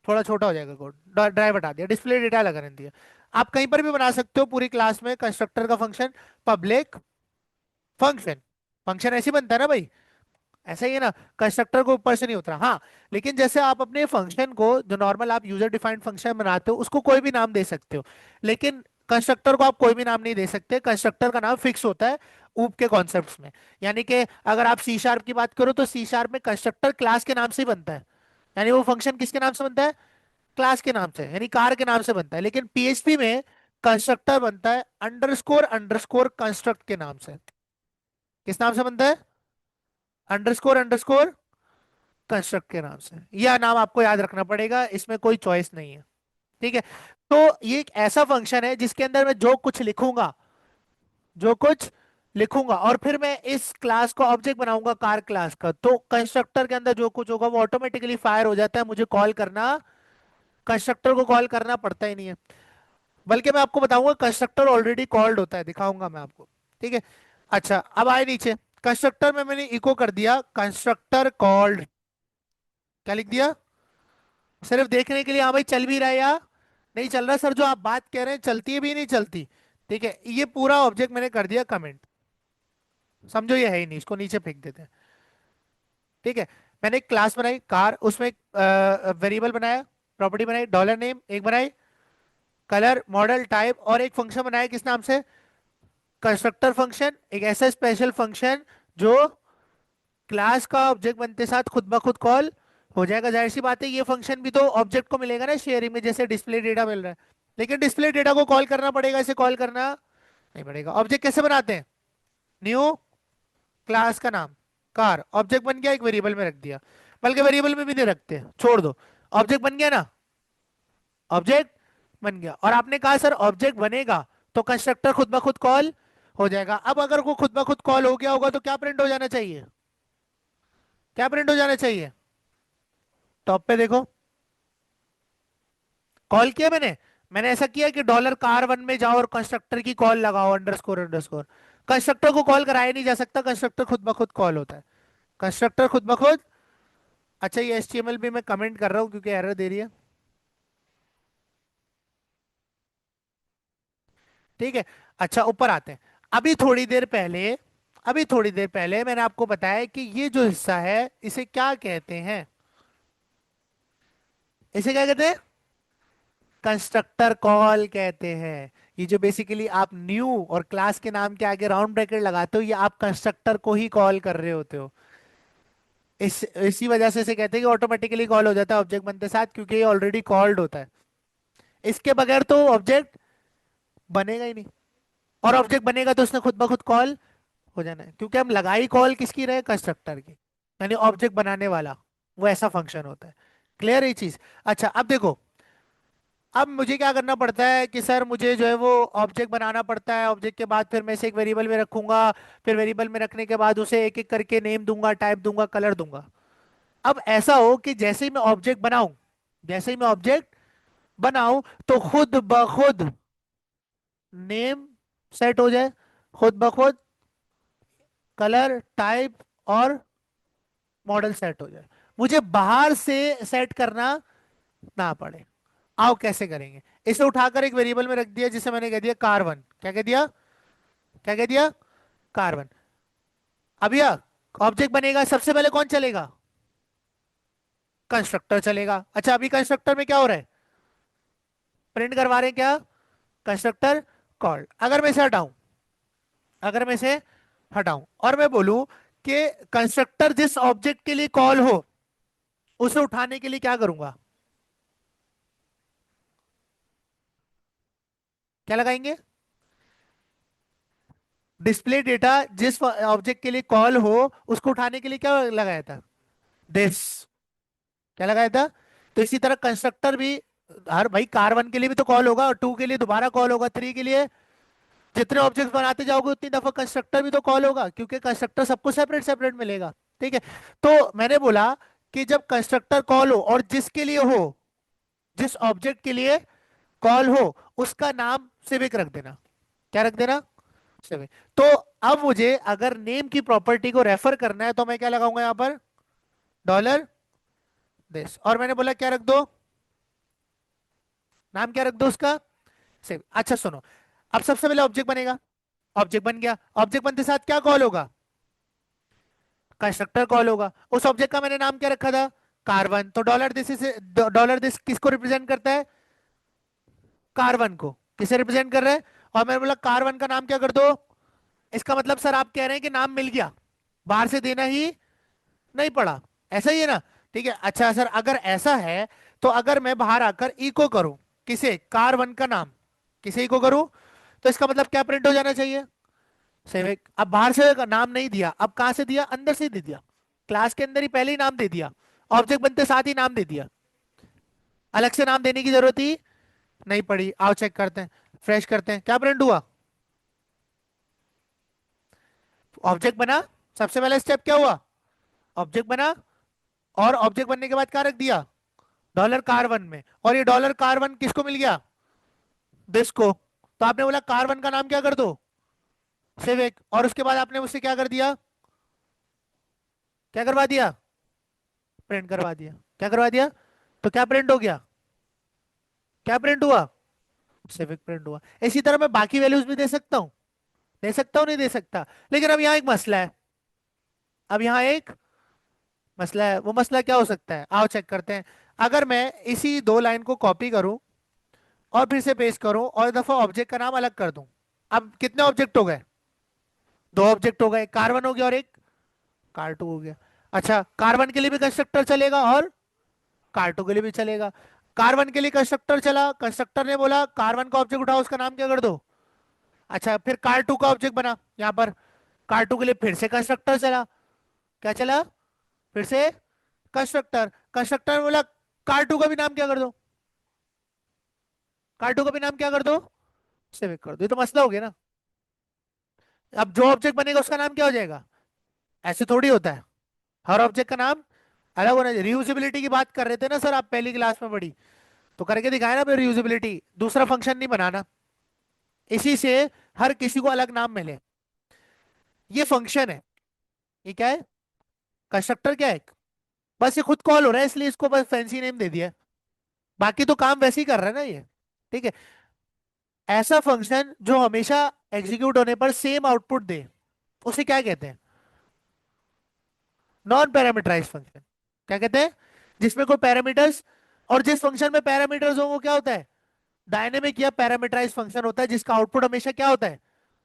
थोड़ा छोटा हो जाएगा कोड। ड्राइव हटा दिया, डिस्प्ले डेटा लगा रहती है। आप कहीं पर भी बना सकते हो पूरी क्लास में कंस्ट्रक्टर का फंक्शन, पब्लिक फंक्शन। फंक्शन ऐसे ही बनता है ना भाई, ऐसा ही है ना, कंस्ट्रक्टर को ऊपर से नहीं उतरा। हाँ, लेकिन जैसे आप अपने फंक्शन को, जो नॉर्मल आप यूजर डिफाइंड फंक्शन बनाते हो, उसको कोई भी नाम दे सकते हो, लेकिन कंस्ट्रक्टर को आप कोई भी नाम नहीं दे सकते। कंस्ट्रक्टर का नाम फिक्स होता है ऊप के कॉन्सेप्ट्स में। यानी कि अगर आप C# की बात करो तो C# में कंस्ट्रक्टर क्लास के नाम से ही बनता है, यानी वो फंक्शन किसके नाम से बनता है, क्लास के नाम से, यानी कार के नाम से बनता है। लेकिन PHP में कंस्ट्रक्टर बनता है अंडरस्कोर अंडरस्कोर कंस्ट्रक्ट के नाम से। किस नाम से बनता है, अंडरस्कोर अंडरस्कोर कंस्ट्रक्ट के नाम से, यह नाम आपको याद रखना पड़ेगा, इसमें कोई चॉइस नहीं है। ठीक है। तो ये एक ऐसा फंक्शन है जिसके अंदर मैं जो कुछ लिखूंगा, जो कुछ लिखूंगा और फिर मैं इस क्लास को ऑब्जेक्ट बनाऊंगा कार क्लास का, तो कंस्ट्रक्टर के अंदर जो कुछ होगा वो ऑटोमेटिकली फायर हो जाता है, मुझे कॉल करना, कंस्ट्रक्टर को कॉल करना पड़ता ही नहीं है। बल्कि मैं आपको बताऊंगा कंस्ट्रक्टर ऑलरेडी कॉल्ड होता है, दिखाऊंगा मैं आपको। ठीक है। अच्छा अब आए नीचे, कंस्ट्रक्टर में मैंने इको कर दिया कंस्ट्रक्टर कॉल्ड, क्या लिख दिया, सिर्फ देखने के लिए, हाँ भाई चल भी रहा है या नहीं चल रहा, सर जो आप बात कह रहे हैं चलती है भी नहीं चलती। ठीक है, ये पूरा ऑब्जेक्ट मैंने कर दिया कमेंट, समझो ये है ही नहीं, इसको नीचे फेंक देते हैं। ठीक है। मैंने एक क्लास बनाई कार, उसमें एक वेरिएबल बनाया, प्रॉपर्टी बनाई, डॉलर नेम एक बनाई, कलर मॉडल टाइप, और एक फंक्शन बनाया किस नाम से, कंस्ट्रक्टर फंक्शन, एक ऐसा स्पेशल फंक्शन जो क्लास का ऑब्जेक्ट बनते साथ खुद ब खुद कॉल हो जाएगा। जाहिर सी बात है ये फंक्शन भी तो ऑब्जेक्ट को मिलेगा ना शेयरिंग में, जैसे डिस्प्ले डेटा मिल रहा है, लेकिन डिस्प्ले डेटा को कॉल करना पड़ेगा, इसे कॉल करना नहीं पड़ेगा। ऑब्जेक्ट कैसे बनाते हैं, न्यू क्लास का नाम कार, ऑब्जेक्ट बन गया, एक वेरिएबल में रख दिया, बल्कि वेरिएबल में भी नहीं रखते, छोड़ दो, ऑब्जेक्ट बन गया ना, ऑब्जेक्ट बन गया। और आपने कहा सर ऑब्जेक्ट बनेगा तो कंस्ट्रक्टर खुद ब खुद कॉल हो जाएगा। अब अगर वो खुद ब खुद कॉल हो गया होगा तो क्या प्रिंट हो जाना चाहिए, क्या प्रिंट हो जाना चाहिए, टॉप पे देखो, कॉल किया मैंने, मैंने ऐसा किया कि डॉलर कार वन में जाओ और कंस्ट्रक्टर की कॉल लगाओ अंडरस्कोर अंडरस्कोर, कंस्ट्रक्टर को कॉल कराया नहीं जा सकता, कंस्ट्रक्टर खुद ब खुद कॉल होता है, कंस्ट्रक्टर खुद ब खुद। अच्छा ये एचटीएमएल भी मैं कमेंट कर रहा हूँ क्योंकि एरर दे रही है। ठीक है। अच्छा ऊपर आते हैं, अभी थोड़ी देर पहले, अभी थोड़ी देर पहले मैंने आपको बताया कि ये जो हिस्सा है इसे क्या कहते हैं, इसे क्या कहते हैं, कंस्ट्रक्टर कॉल कहते हैं। ये जो बेसिकली आप न्यू और क्लास के नाम के आगे राउंड ब्रैकेट लगाते हो, ये आप कंस्ट्रक्टर को ही कॉल कर रहे होते हो। इसी वजह से इसे कहते हैं कि ऑटोमेटिकली कॉल हो जाता है ऑब्जेक्ट बनते साथ, क्योंकि ये ऑलरेडी कॉल्ड होता है, इसके बगैर तो ऑब्जेक्ट बनेगा ही नहीं, और ऑब्जेक्ट बनेगा तो उसने खुद ब खुद कॉल हो जाना है, क्योंकि हम लगाई कॉल किसकी रहे, कंस्ट्रक्टर की, यानी ऑब्जेक्ट बनाने वाला, वो ऐसा फंक्शन होता है। क्लियर है ये चीज। अच्छा अब देखो, अब मुझे क्या करना पड़ता है कि सर मुझे जो है वो ऑब्जेक्ट बनाना पड़ता है, ऑब्जेक्ट के बाद फिर मैं इसे एक वेरिएबल में रखूंगा, फिर वेरिएबल में रखने के बाद उसे एक एक करके नेम दूंगा, टाइप दूंगा, कलर दूंगा। अब ऐसा हो कि जैसे ही मैं ऑब्जेक्ट बनाऊं, जैसे ही मैं ऑब्जेक्ट बनाऊं तो खुद ब खुद नेम सेट हो जाए, खुद ब खुद कलर टाइप और मॉडल सेट हो जाए, मुझे बाहर से सेट करना ना पड़े। आओ कैसे करेंगे, इसे उठाकर एक वेरिएबल में रख दिया जिसे मैंने कह दिया कार1, क्या कह दिया, क्या कह दिया, कार1। अब यह ऑब्जेक्ट बनेगा, सबसे पहले कौन चलेगा, कंस्ट्रक्टर चलेगा। अच्छा अभी कंस्ट्रक्टर में क्या हो रहा है, प्रिंट करवा रहे हैं क्या, कंस्ट्रक्टर कॉल्ड। अगर मैं इसे हटाऊं, अगर मैं इसे हटाऊं और मैं बोलूं कि कंस्ट्रक्टर जिस ऑब्जेक्ट के लिए कॉल हो उसे उठाने के लिए क्या करूंगा, क्या लगाएंगे, डिस्प्ले डेटा जिस ऑब्जेक्ट के लिए कॉल हो उसको उठाने के लिए क्या लगाया था, दिस, क्या लगाया था। तो इसी तरह कंस्ट्रक्टर भी, हर भाई कार1 के लिए भी तो कॉल होगा, और 2 के लिए दोबारा कॉल होगा, 3 के लिए, जितने ऑब्जेक्ट बनाते जाओगे उतनी दफा कंस्ट्रक्टर भी तो कॉल होगा, क्योंकि कंस्ट्रक्टर सबको सेपरेट सेपरेट मिलेगा। ठीक है। तो मैंने बोला कि जब कंस्ट्रक्टर कॉल हो और जिसके लिए हो, जिस ऑब्जेक्ट के लिए कॉल हो उसका नाम सिविक रख देना, क्या रख देना, सिविक। तो अब मुझे अगर नेम की प्रॉपर्टी को रेफर करना है तो मैं क्या लगाऊंगा यहां पर, डॉलर दिस, और मैंने बोला क्या रख दो, नाम क्या रख दो उसका, सिविक। अच्छा सुनो, अब सबसे पहले ऑब्जेक्ट बनेगा, ऑब्जेक्ट बन गया, ऑब्जेक्ट बनते साथ क्या कॉल होगा, कंस्ट्रक्टर कॉल होगा। उस ऑब्जेक्ट का मैंने नाम क्या रखा था, कार1, तो dollar this is, dollar this किसको रिप्रेजेंट करता है, कार1 को, किसे रिप्रेजेंट कर रहा है, और मैंने बोला कार1 का नाम क्या कर दो। इसका मतलब सर आप कह रहे हैं कि नाम मिल गया, बाहर से देना ही नहीं पड़ा, ऐसा ही है ना। ठीक है। अच्छा सर अगर ऐसा है तो अगर मैं बाहर आकर इको करूं, किसे, कार1 का नाम, किसे इको करूं, तो इसका मतलब क्या प्रिंट हो जाना चाहिए, सेविक। अब बाहर से नाम नहीं दिया, अब कहां से दिया, अंदर से दे दिया, क्लास के अंदर ही पहले ही नाम दे दिया, ऑब्जेक्ट बनते साथ ही नाम दे दिया, अलग से नाम देने की जरूरत ही नहीं पड़ी। आओ चेक करते हैं, फ्रेश करते हैं, क्या प्रिंट हुआ? ऑब्जेक्ट बना। सबसे पहला स्टेप क्या हुआ? ऑब्जेक्ट बना, और ऑब्जेक्ट बनने के बाद क्या रख दिया? डॉलर कार 1 में। और ये डॉलर कार 1 किसको मिल गया? दिस को। तो आपने बोला कार 1 का नाम क्या कर दो? सिविक। और उसके बाद आपने मुझसे क्या कर दिया? क्या करवा दिया? प्रिंट करवा दिया। क्या करवा दिया? तो क्या प्रिंट हो गया? क्या प्रिंट हुआ? सिविक प्रिंट हुआ। इसी तरह मैं बाकी वैल्यूज भी दे सकता हूँ, दे सकता हूँ नहीं दे सकता? लेकिन अब यहाँ एक मसला है, अब यहाँ एक मसला है। वो मसला क्या हो सकता है? आओ चेक करते हैं। अगर मैं इसी 2 लाइन को कॉपी करूं और फिर से पेस्ट करूं और दफा ऑब्जेक्ट का नाम अलग कर दूं, अब कितने ऑब्जेक्ट हो गए? 2 ऑब्जेक्ट हो गए, कार 1 हो गया और एक कार 2 हो गया। अच्छा, कार 1 के लिए भी कंस्ट्रक्टर चलेगा और कार 2 के लिए भी चलेगा। कार 1 के लिए कंस्ट्रक्टर चला, कंस्ट्रक्टर ने बोला कार 1 का ऑब्जेक्ट उठाओ, उसका नाम क्या कर दो? अच्छा, फिर कार 2 का ऑब्जेक्ट बना यहाँ पर, कार 2 के लिए फिर से कंस्ट्रक्टर चला। क्या चला? फिर से कंस्ट्रक्टर। कंस्ट्रक्टर ने बोला कार 2 का भी नाम क्या कर दो? कार 2 का भी नाम क्या कर दो? सिविक कर दो। ये तो मसला हो गया ना। अब जो ऑब्जेक्ट बनेगा उसका नाम क्या हो जाएगा? ऐसे थोड़ी होता है, हर ऑब्जेक्ट का नाम अलग होना चाहिए। रियूजेबिलिटी की बात कर रहे थे ना सर आप पहली क्लास में पढ़ी, तो करके दिखाया ना रियूजेबिलिटी, दूसरा फंक्शन नहीं बनाना, इसी से हर किसी को अलग नाम मिले। ये फंक्शन है, ये क्या है? कंस्ट्रक्टर क्या है? बस ये खुद कॉल हो रहा है इसलिए इसको बस फैंसी नेम दे दिया है। बाकी तो काम वैसे ही कर रहा है ना ये। ठीक है। ऐसा फंक्शन जो हमेशा एग्जीक्यूट होने पर सेम आउटपुट दे, उसे क्या कहते हैं? Non parameterize function. क्या कहते हैं? जिसमें कोई पैरामीटर्स, और जिस फंक्शन में पैरामीटर्स हो वो क्या होता है? डायनेमिक या पैरामीटराइज फंक्शन होता है, जिसका आउटपुट हमेशा क्या होता है?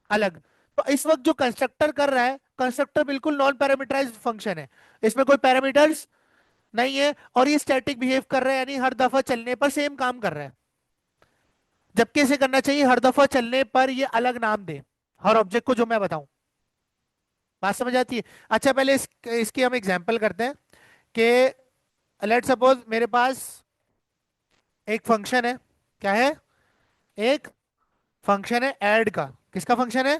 अलग। तो इस वक्त जो कंस्ट्रक्टर कर रहा है, कंस्ट्रक्टर बिल्कुल नॉन पैरामीटराइज फंक्शन है, इसमें कोई पैरामीटर्स नहीं है, और ये स्टैटिक बिहेव कर रहा है, यानी हर दफा चलने पर सेम काम कर रहा है। जबकि इसे करना चाहिए हर दफा चलने पर ये अलग नाम दे, हर ऑब्जेक्ट को, जो मैं बताऊं। बात समझ आती है? अच्छा, पहले इसकी हम एग्जांपल करते हैं कि लेट सपोज मेरे पास एक फंक्शन है। क्या है? एक फंक्शन है ऐड का। किसका फंक्शन है?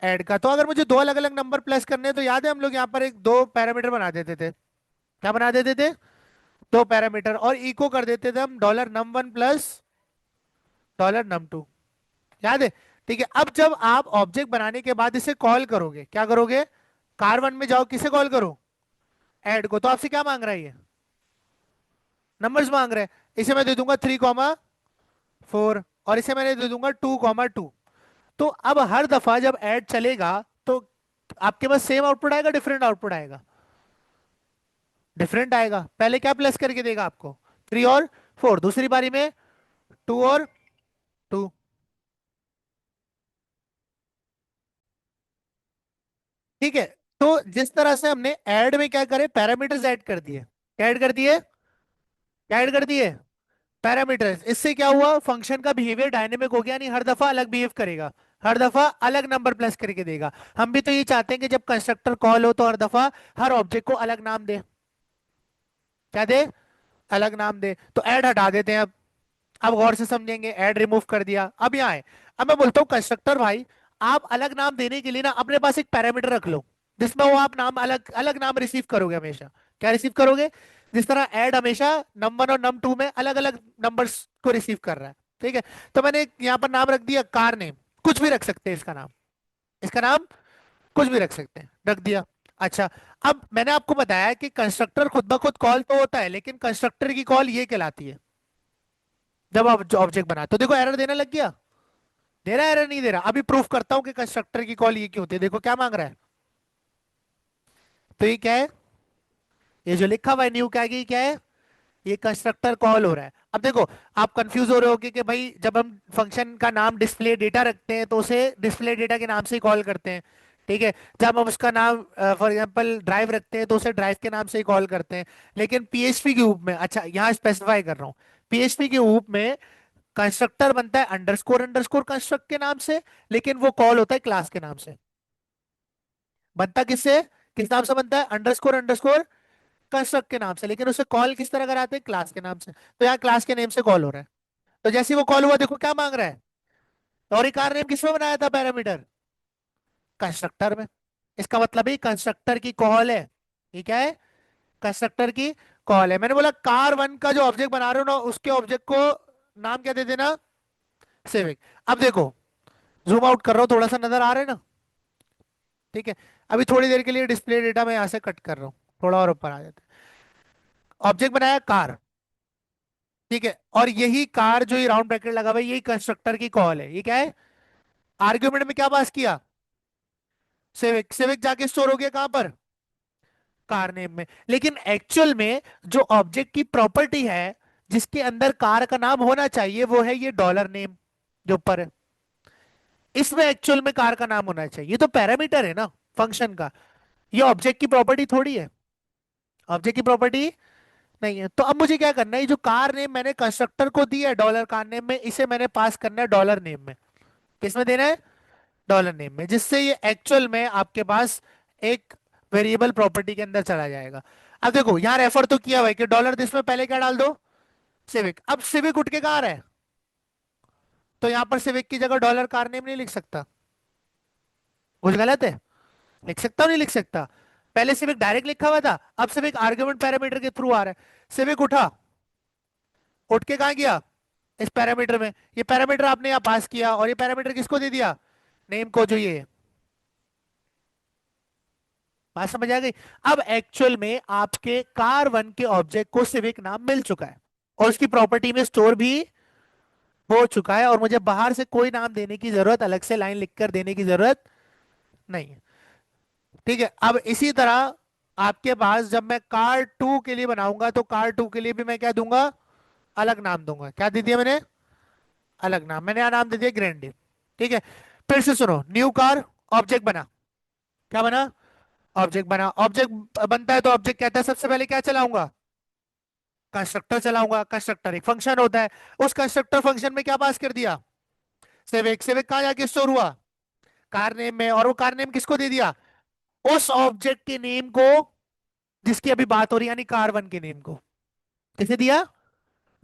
ऐड का। तो अगर मुझे 2 अलग अलग नंबर प्लस करने हैं, तो याद है हम लोग यहाँ पर एक 2 पैरामीटर बना देते थे। क्या बना देते थे? 2 पैरामीटर, और इको कर देते थे हम $num1 प्लस $num2। याद है? ठीक है। अब जब आप ऑब्जेक्ट बनाने के बाद इसे कॉल करोगे, क्या करोगे? कार 1 में जाओ, किसे कॉल करो? ऐड को। तो आपसे क्या मांग रहा है ये? नंबर्स मांग रहा है। इसे मैं दे दूंगा 3,4, और इसे मैंने दे दूंगा 2,2। तो अब हर दफा जब ऐड चलेगा, तो आपके पास सेम आउटपुट आएगा, डिफरेंट आउटपुट आएगा? डिफरेंट आएगा। पहले क्या प्लस करके देगा आपको? 3 और 4। दूसरी बारी में 2 और 2। ठीक है। तो जिस तरह से हमने ऐड में क्या करे, पैरामीटर्स ऐड कर दिए। क्या ऐड कर दिए? क्या ऐड कर दिए? पैरामीटर्स। इससे क्या हुआ? फंक्शन का बिहेवियर डायनेमिक हो गया, नहीं हर दफा अलग बिहेव करेगा, हर दफा अलग नंबर प्लस करके देगा। हम भी तो ये चाहते हैं कि जब कंस्ट्रक्टर कॉल हो तो हर दफा हर ऑब्जेक्ट को अलग नाम दे। क्या दे? अलग नाम दे। तो ऐड हटा देते हैं अब गौर से समझेंगे। ऐड रिमूव कर दिया। अब यहाँ है, अब मैं बोलता हूँ कंस्ट्रक्टर भाई, आप अलग नाम देने के लिए ना अपने पास एक पैरामीटर रख लो, जिसमें वो आप नाम अलग अलग नाम रिसीव करोगे हमेशा। क्या रिसीव करोगे? जिस तरह ऐड हमेशा num1 और num2 में अलग अलग नंबर्स को रिसीव कर रहा है। ठीक है। तो मैंने यहाँ पर नाम रख दिया कार नेम। कुछ भी रख सकते हैं इसका नाम, इसका नाम कुछ भी रख सकते हैं, रख दिया। अच्छा, अब मैंने आपको बताया कि कंस्ट्रक्टर खुद ब खुद कॉल तो होता है, लेकिन कंस्ट्रक्टर की कॉल ये कहलाती है जब आप ऑब्जेक्ट बनाते हो। देखो एरर देने लग गया। दे रहा है एरर? नहीं दे रहा? अभी प्रूफ करता हूं कि कंस्ट्रक्टर की कॉल ये क्यों होती है। देखो क्या मांग रहा है। तो ये क्या है? ये जो लिखा हुआ है न्यू क्या है, ये क्या है? ये कंस्ट्रक्टर कॉल हो रहा है। अब देखो, आप कंफ्यूज हो रहे हो कि भाई जब हम फंक्शन का नाम डिस्प्ले डेटा रखते हैं तो उसे डिस्प्ले डेटा के नाम से ही कॉल करते हैं। ठीक है। जब हम उसका नाम फॉर एग्जांपल ड्राइव रखते हैं तो उसे ड्राइव के नाम से ही कॉल करते हैं। लेकिन पीएचपी के रूप में, अच्छा यहाँ स्पेसिफाई कर रहा हूँ, पीएचपी के रूप में कंस्ट्रक्टर बनता है अंडरस्कोर अंडरस्कोर कंस्ट्रक्ट के नाम से, लेकिन वो कॉल होता है क्लास के नाम से। बनता किससे? किस नाम से बनता है? अंडरस्कोर अंडरस्कोर कंस्ट्रक्ट के नाम से, लेकिन उसे कॉल किस तरह कराते हैं? क्लास के नाम से। तो यहाँ क्लास के नेम से कॉल हो रहा है। तो जैसे ही वो कॉल हुआ, देखो क्या मांग रहा है, और ये कार नेम किसमें बनाया था पैरामीटर? कंस्ट्रक्टर में। इसका मतलब ही कंस्ट्रक्टर की कॉल है। ये क्या है? कंस्ट्रक्टर की कॉल है। मैंने बोला कार वन का जो ऑब्जेक्ट बना रहे हो ना, उसके ऑब्जेक्ट को नाम क्या दे देना? सिविक। अब देखो, जूम आउट कर रहा हूँ, थोड़ा सा नजर आ रहा है ना? ठीक है। अभी थोड़ी देर के लिए डिस्प्ले डेटा मैं यहाँ से कट कर रहा हूँ, थोड़ा और ऊपर आ जाता है। ऑब्जेक्ट बनाया कार, ठीक है, और यही कार जो ये राउंड ब्रैकेट लगा हुआ है, यही कंस्ट्रक्टर की कॉल है। ये क्या है? आर्ग्यूमेंट में क्या पास किया? सिविक। सिविक जाके स्टोर हो गया कहां पर? कार नेम में। लेकिन एक्चुअल में जो ऑब्जेक्ट की प्रॉपर्टी है, जिसके अंदर कार का नाम होना चाहिए, वो है ये डॉलर नेम जो ऊपर है। इसमें एक्चुअल में कार का नाम होना चाहिए। ये तो पैरामीटर है ना फंक्शन का, ये ऑब्जेक्ट की प्रॉपर्टी थोड़ी है। ऑब्जेक्ट की प्रॉपर्टी नहीं है। तो अब मुझे क्या करना है, ये जो कार नेम मैंने कंस्ट्रक्टर को दिया है डॉलर कार नेम में, इसे मैंने पास करना है डॉलर नेम में। किसमें देना है? डॉलर नेम में, जिससे ये एक्चुअल में आपके पास एक वेरिएबल प्रॉपर्टी के अंदर चला जाएगा। अब देखो यहां रेफर तो किया हुआ है कि डॉलर दिस में पहले क्या डाल दो? सिविक। अब सिविक उठ के कहाँ आ रहा है? तो यहां पर सिविक की जगह डॉलर कार नेम नहीं लिख सकता? कुछ गलत है? लिख सकता हूं नहीं लिख सकता? पहले सिविक डायरेक्ट लिखा हुआ था, अब सिविक आर्ग्यूमेंट पैरामीटर के थ्रू आ रहा है। सिविक उठा, उठ के कहाँ गया? इस पैरामीटर में। ये पैरामीटर आपने यहाँ पास किया, और ये पैरामीटर किसको दे दिया? नेम को, जो ये है। बात समझ आ गई? अब एक्चुअल में आपके कार वन के ऑब्जेक्ट को सिविक नाम मिल चुका है, और उसकी प्रॉपर्टी में स्टोर भी हो चुका है, और मुझे बाहर से कोई नाम देने की जरूरत, अलग से लाइन लिखकर देने की जरूरत नहीं है। ठीक है। अब इसी तरह आपके पास जब मैं कार टू के लिए बनाऊंगा, तो कार टू के लिए भी मैं क्या दूंगा? अलग नाम दूंगा। क्या दे दिया मैंने? अलग नाम। मैंने यहाँ नाम दे दिया ग्रैंडे। ठीक है। फिर से सुनो, न्यू कार, ऑब्जेक्ट बना। क्या बना? ऑब्जेक्ट बना। ऑब्जेक्ट बनता है तो ऑब्जेक्ट कहता है सबसे पहले क्या चलाऊंगा? कंस्ट्रक्टर चलाऊंगा। कंस्ट्रक्टर एक फंक्शन होता है, उस कंस्ट्रक्टर फंक्शन में क्या पास कर दिया? सेविक। सेविक कहाँ जाके स्टोर हुआ? कार नेम में। और वो कार नेम किसको दे दिया? उस ऑब्जेक्ट के नेम को जिसकी अभी बात हो रही है, यानी कार वन के नेम को। किसे दिया?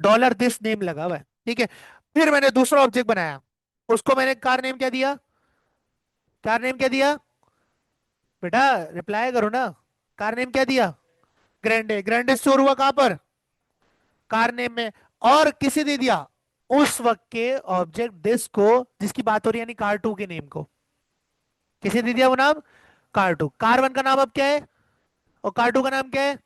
डॉलर दिस नेम लगा हुआ है। ठीक है। फिर मैंने दूसरा ऑब्जेक्ट बनाया, उसको मैंने कार नेम क्या दिया? कार नेम क्या दिया? बेटा रिप्लाई करो ना। कार नेम क्या दिया? ग्रैंडे। ग्रैंडे स्टोर हुआ कहां पर? कार नेम में। और किसे दे दिया? उस वक्त के ऑब्जेक्ट दिस को, जिसकी बात हो रही है, यानी कार टू के नेम को। किसे दे दिया वो नाम? Car to. कार वन का नाम अब क्या है, और कार टू का नाम क्या है?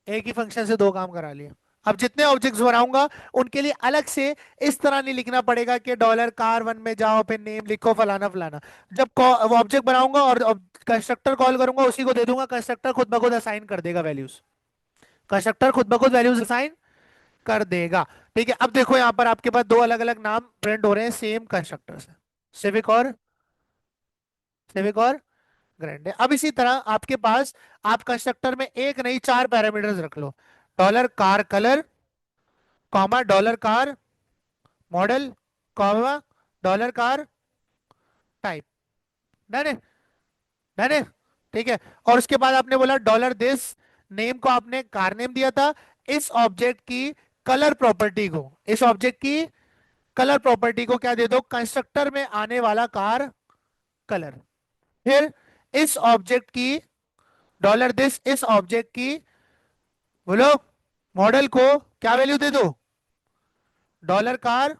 एक ही फंक्शन से दो काम करा लिया। अब जितने ऑब्जेक्ट्स बनाऊंगा, उनके लिए अलग से इस तरह नहीं लिखना पड़ेगा कि डॉलर कार वन में जाओ फिर नेम लिखो फलाना फलाना। जब ऑब्जेक्ट बनाऊंगा और कंस्ट्रक्टर कॉल करूंगा, उसी को दे दूंगा, कंस्ट्रक्टर खुद ब खुद असाइन कर देगा वैल्यूज। कंस्ट्रक्टर खुद ब खुद वैल्यूज असाइन कर देगा। ठीक है। अब देखो यहाँ पर आपके पास दो अलग अलग नाम प्रिंट हो रहे हैं सेम कंस्ट्रक्टर से, सिविक और ग्रैंडे। अब इसी तरह आपके पास, आप कंस्ट्रक्टर में एक नहीं चार पैरामीटर्स रख लो। Dollar car colour, comma dollar car model, comma dollar car type. Done है? डन है? ठीक है। और उसके बाद आपने बोला डॉलर दिस नेम को आपने कार नेम दिया था। इस ऑब्जेक्ट की कलर प्रॉपर्टी को, इस ऑब्जेक्ट की कलर प्रॉपर्टी को क्या दे दो? कंस्ट्रक्टर में आने वाला कार कलर। फिर इस ऑब्जेक्ट की, डॉलर दिस इस ऑब्जेक्ट की, बोलो, मॉडल को क्या वैल्यू दे दो? डॉलर कार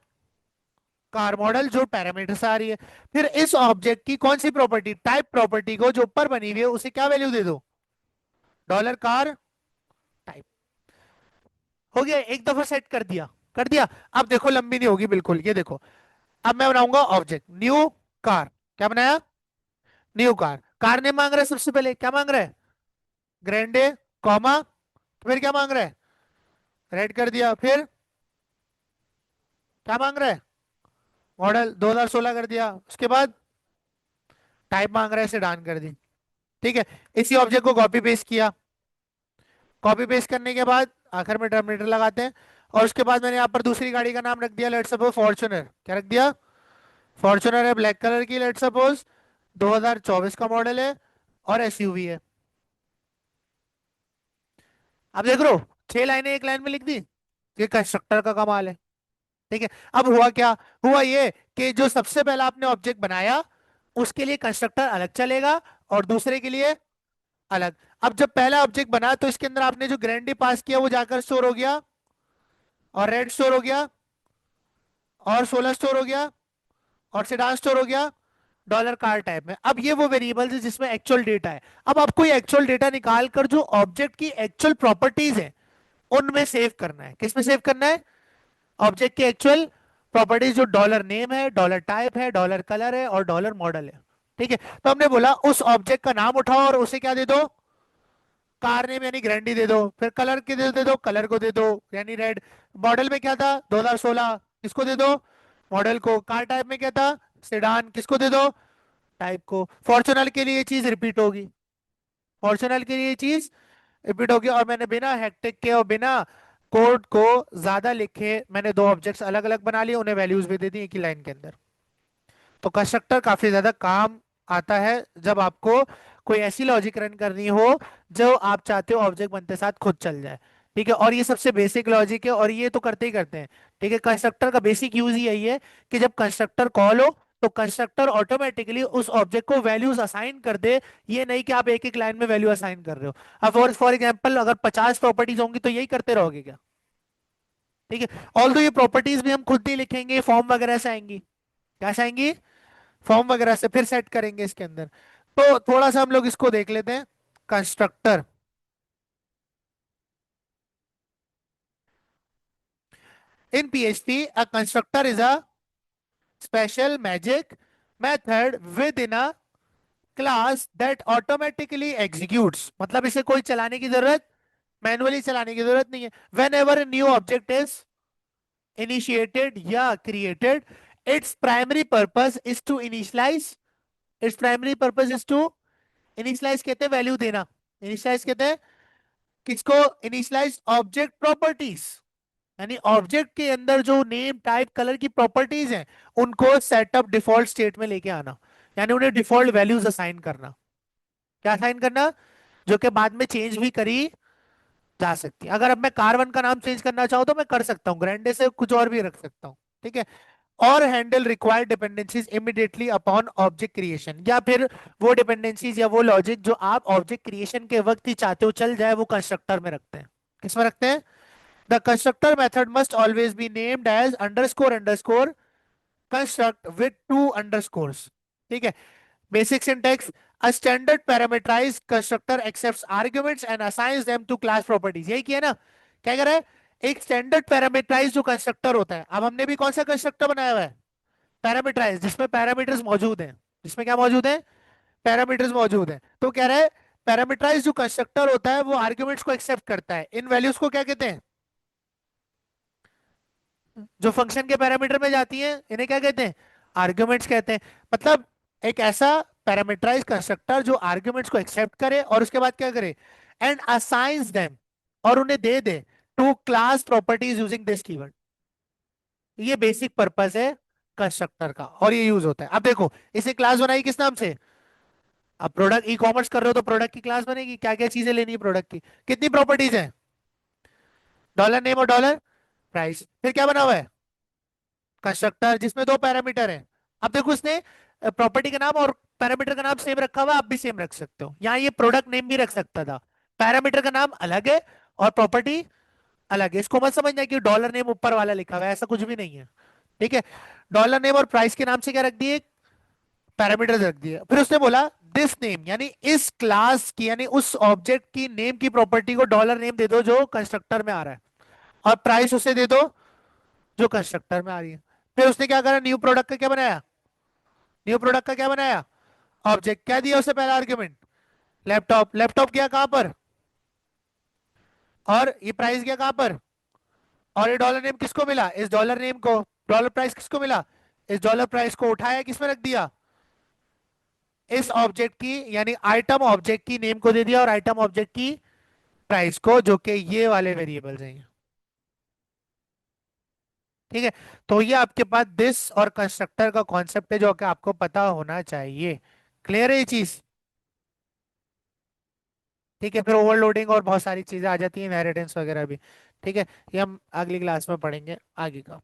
कार मॉडल, जो पैरामीटर से आ रही है। फिर इस ऑब्जेक्ट की कौन सी प्रॉपर्टी? टाइप प्रॉपर्टी को, जो ऊपर बनी हुई है, उसे क्या वैल्यू दे दो? Dollar car type. हो गया, एक दफा सेट कर दिया। कर दिया। अब देखो लंबी नहीं होगी बिल्कुल, ये देखो। अब मैं बनाऊंगा ऑब्जेक्ट न्यू कार। क्या बनाया? New car. कार ने मांग रहा है सबसे पहले, क्या मांग रहा है? ग्रैंडे, कॉमा, फिर क्या मांग रहा है? रेड कर दिया। फिर क्या मांग रहा है? मॉडल 2016 कर दिया। उसके बाद टाइप मांग रहा है, इसे डान कर दी। ठीक है। इसी ऑब्जेक्ट को कॉपी पेस्ट किया। कॉपी पेस्ट करने के बाद आखिर में टर्मिनेटर लगाते हैं। और उसके बाद मैंने यहाँ पर दूसरी गाड़ी का नाम रख दिया, लेट्स सपोज फॉर्च्यूनर। क्या रख दिया? फॉर्च्यूनर है, ब्लैक कलर की, लेट्स सपोज 2024 का मॉडल है। और एसयूवी है। अब देख लो, 6 लाइनें एक लाइन में लिख दी। ये कंस्ट्रक्टर का कमाल है। ठीक है। अब हुआ क्या? हुआ ये कि जो सबसे पहला आपने ऑब्जेक्ट बनाया, उसके लिए कंस्ट्रक्टर अलग चलेगा और दूसरे के लिए अलग। अब जब पहला ऑब्जेक्ट बना तो इसके अंदर आपने जो ग्रैंडी पास किया वो जाकर स्टोर हो गया, और रेड स्टोर हो गया, और 16 स्टोर हो गया, और सेडान स्टोर हो गया डॉलर कार टाइप में। अब ये वो वेरिएबल्स है जिसमें एक्चुअल डेटा है। अब आपको ये एक्चुअल डेटा निकाल कर जो ऑब्जेक्ट की एक्चुअल प्रॉपर्टीज है उनमें सेव करना है। किसमें सेव करना है? ऑब्जेक्ट की एक्चुअल प्रॉपर्टीज, जो डॉलर नेम है, डॉलर टाइप है, डॉलर कलर है और डॉलर मॉडल है। ठीक है। तो हमने बोला उस ऑब्जेक्ट का नाम उठाओ और उसे क्या दे दो? कार नेम यानी ग्रैंडी दे दो। फिर कलर के दे दो, कलर को दे दो यानी रेड। मॉडल में क्या था? 2016, किसको दे दो? मॉडल को। कार टाइप में क्या था? सेडान, किसको दे दो? टाइप को। फॉर्च्यूनर के लिए ये चीज रिपीट होगी। फॉर्च्यूनर के लिए ये चीज रिपीट होगी। और मैंने बिना हेक्टिक के और बिना कोड को ज्यादा लिखे मैंने दो ऑब्जेक्ट्स अलग अलग बना लिए, उन्हें वैल्यूज भी दे दी एक ही लाइन के अंदर। तो कंस्ट्रक्टर काफी ज्यादा काम आता है जब आपको कोई ऐसी लॉजिक रन करनी हो जो आप चाहते हो ऑब्जेक्ट बनते साथ खुद चल जाए। ठीक है। और ये सबसे बेसिक लॉजिक है और ये तो करते ही करते हैं। ठीक है। कंस्ट्रक्टर का बेसिक यूज ही यही है कि जब कंस्ट्रक्टर कॉल हो तो कंस्ट्रक्टर ऑटोमेटिकली उस ऑब्जेक्ट को वैल्यूज असाइन कर दे। ये नहीं कि आप एक एक लाइन में वैल्यू असाइन कर रहे हो। अब फॉर एग्जाम्पल अगर 50 प्रॉपर्टीज होंगी तो यही करते रहोगे क्या? ठीक है। ऑल दो ये प्रॉपर्टीज भी हम खुद नहीं लिखेंगे, फॉर्म वगैरह से आएंगी। क्या से आएंगी? फॉर्म वगैरह से फिर सेट करेंगे इसके अंदर। तो थोड़ा सा हम लोग इसको देख लेते हैं। Constructor in PHP, a constructor is a special magic method within a class that automatically executes। मतलब इसे कोई चलाने की जरूरत, मैनुअली चलाने की जरूरत नहीं है। whenever a new object is initiated या created, its primary purpose is to initialize। its primary purpose is to initialize कहते हैं वैल्यू देना। initialize कहते हैं किसको? इनिशियलाइज ऑब्जेक्ट प्रॉपर्टीज, यानी ऑब्जेक्ट के अंदर जो नेम टाइप कलर की प्रॉपर्टीज हैं उनको सेटअप डिफॉल्ट स्टेट में लेके आना, यानी उन्हें डिफॉल्ट वैल्यूज असाइन करना। क्या असाइन करना? जो कि बाद में चेंज भी करी जा सकती है। अगर अब मैं कार 1 का नाम चेंज करना चाहूँ तो मैं कर सकता हूँ, ग्रैंडे से कुछ और भी रख सकता हूँ। ठीक है। और handle required dependencies immediately upon object creation, या फिर वो डिपेंडेंसीज या वो लॉजिक जो आप ऑब्जेक्ट क्रिएशन के वक्त ही चाहते हो चल जाए वो कंस्ट्रक्टर में रखते हैं। किसमें रखते हैं? The constructor method must always be named as underscore underscore construct with two underscores. ठीक है। Basic syntax: a standard parameterized constructor accepts arguments and assigns them to class properties। यही किया ना? क्या कर रहा है? एक स्टैंडर्ड पैरामीटराइज जो कंस्ट्रक्टर होता है। अब हमने भी कौन सा कंस्ट्रक्टर बनाया हुआ है? पैरामीटराइज, जिसमें पैरामीटर्स मौजूद हैं। जिसमें क्या मौजूद है? पैरामीटर्स मौजूद हैं। तो कह रहा है पैरामीटराइज जो कंस्ट्रक्टर होता है वो आर्ग्यूमेंट्स को एक्सेप्ट करता है। इन वैल्यूज को क्या कहते हैं? जो फंक्शन के पैरामीटर में जाती हैं इन्हें क्या कहते हैं? आर्ग्यूमेंट्स कहते हैं। मतलब एक ऐसा पैरामीटराइज कंस्ट्रक्टर जो आर्ग्यूमेंट्स को एक्सेप्ट करे और उसके बाद क्या करे? एंड असाइंस देम, और उन्हें दे दे to class properties using this keyword. ये बेसिक पर्पस है कंस्ट्रक्टर का और ये यूज होता है। अब देखो, इसे क्लास बनाई किस नाम से? अब प्रोडक्ट ई कॉमर्स कर रहे हो तो प्रोडक्ट की क्लास बनेगी। क्या क्या चीजें लेनी है प्रोडक्ट की? कितनी प्रॉपर्टीज हैं? डॉलर नेम और डॉलर प्राइस। फिर क्या बना हुआ है? कंस्ट्रक्टर जिसमें दो पैरामीटर हैं। अब देखो उसने प्रॉपर्टी का नाम और पैरामीटर का नाम सेम रखा हुआ, आप भी सेम रख सकते हो। यहाँ ये प्रोडक्ट नेम भी रख सकता था। पैरामीटर का नाम अलग है और प्रॉपर्टी अलग है। इसको मत समझना कि डॉलर नेम ऊपर वाला लिखा हुआ है, ऐसा कुछ भी नहीं है। ठीक है। डॉलर नेम और प्राइस के नाम से क्या रख दिए? पैरामीटर रख दिए। फिर उसने बोला दिस नेम, यानी इस क्लास की यानी उस ऑब्जेक्ट की नेम की प्रॉपर्टी को डॉलर नेम दे दो जो कंस्ट्रक्टर में आ रहा है, और प्राइस उसे दे दो जो कंस्ट्रक्टर में आ रही है। फिर उसने क्या करा? न्यू प्रोडक्ट का क्या बनाया? न्यू प्रोडक्ट का क्या बनाया? ऑब्जेक्ट। क्या दिया उसे पहला आर्ग्यूमेंट? लैपटॉप। लैपटॉप गया कहां पर? और ये प्राइस गया कहां पर? और ये डॉलर नेम किसको मिला? इस डॉलर नेम को। डॉलर प्राइस किसको मिला? इस डॉलर प्राइस को उठाया किसमें रख दिया? इस ऑब्जेक्ट की यानी आइटम ऑब्जेक्ट की नेम को दे दिया और आइटम ऑब्जेक्ट की प्राइस को, जो कि ये वाले वेरिएबल्स हैं। ठीक है। तो ये आपके पास दिस और कंस्ट्रक्टर का कॉन्सेप्ट है जो कि आपको पता होना चाहिए। क्लियर है ये चीज? ठीक है, फिर ओवरलोडिंग और बहुत सारी चीजें आ जाती है, इनहेरिटेंस वगैरह भी। ठीक है, ये हम अगली क्लास में पढ़ेंगे आगे का।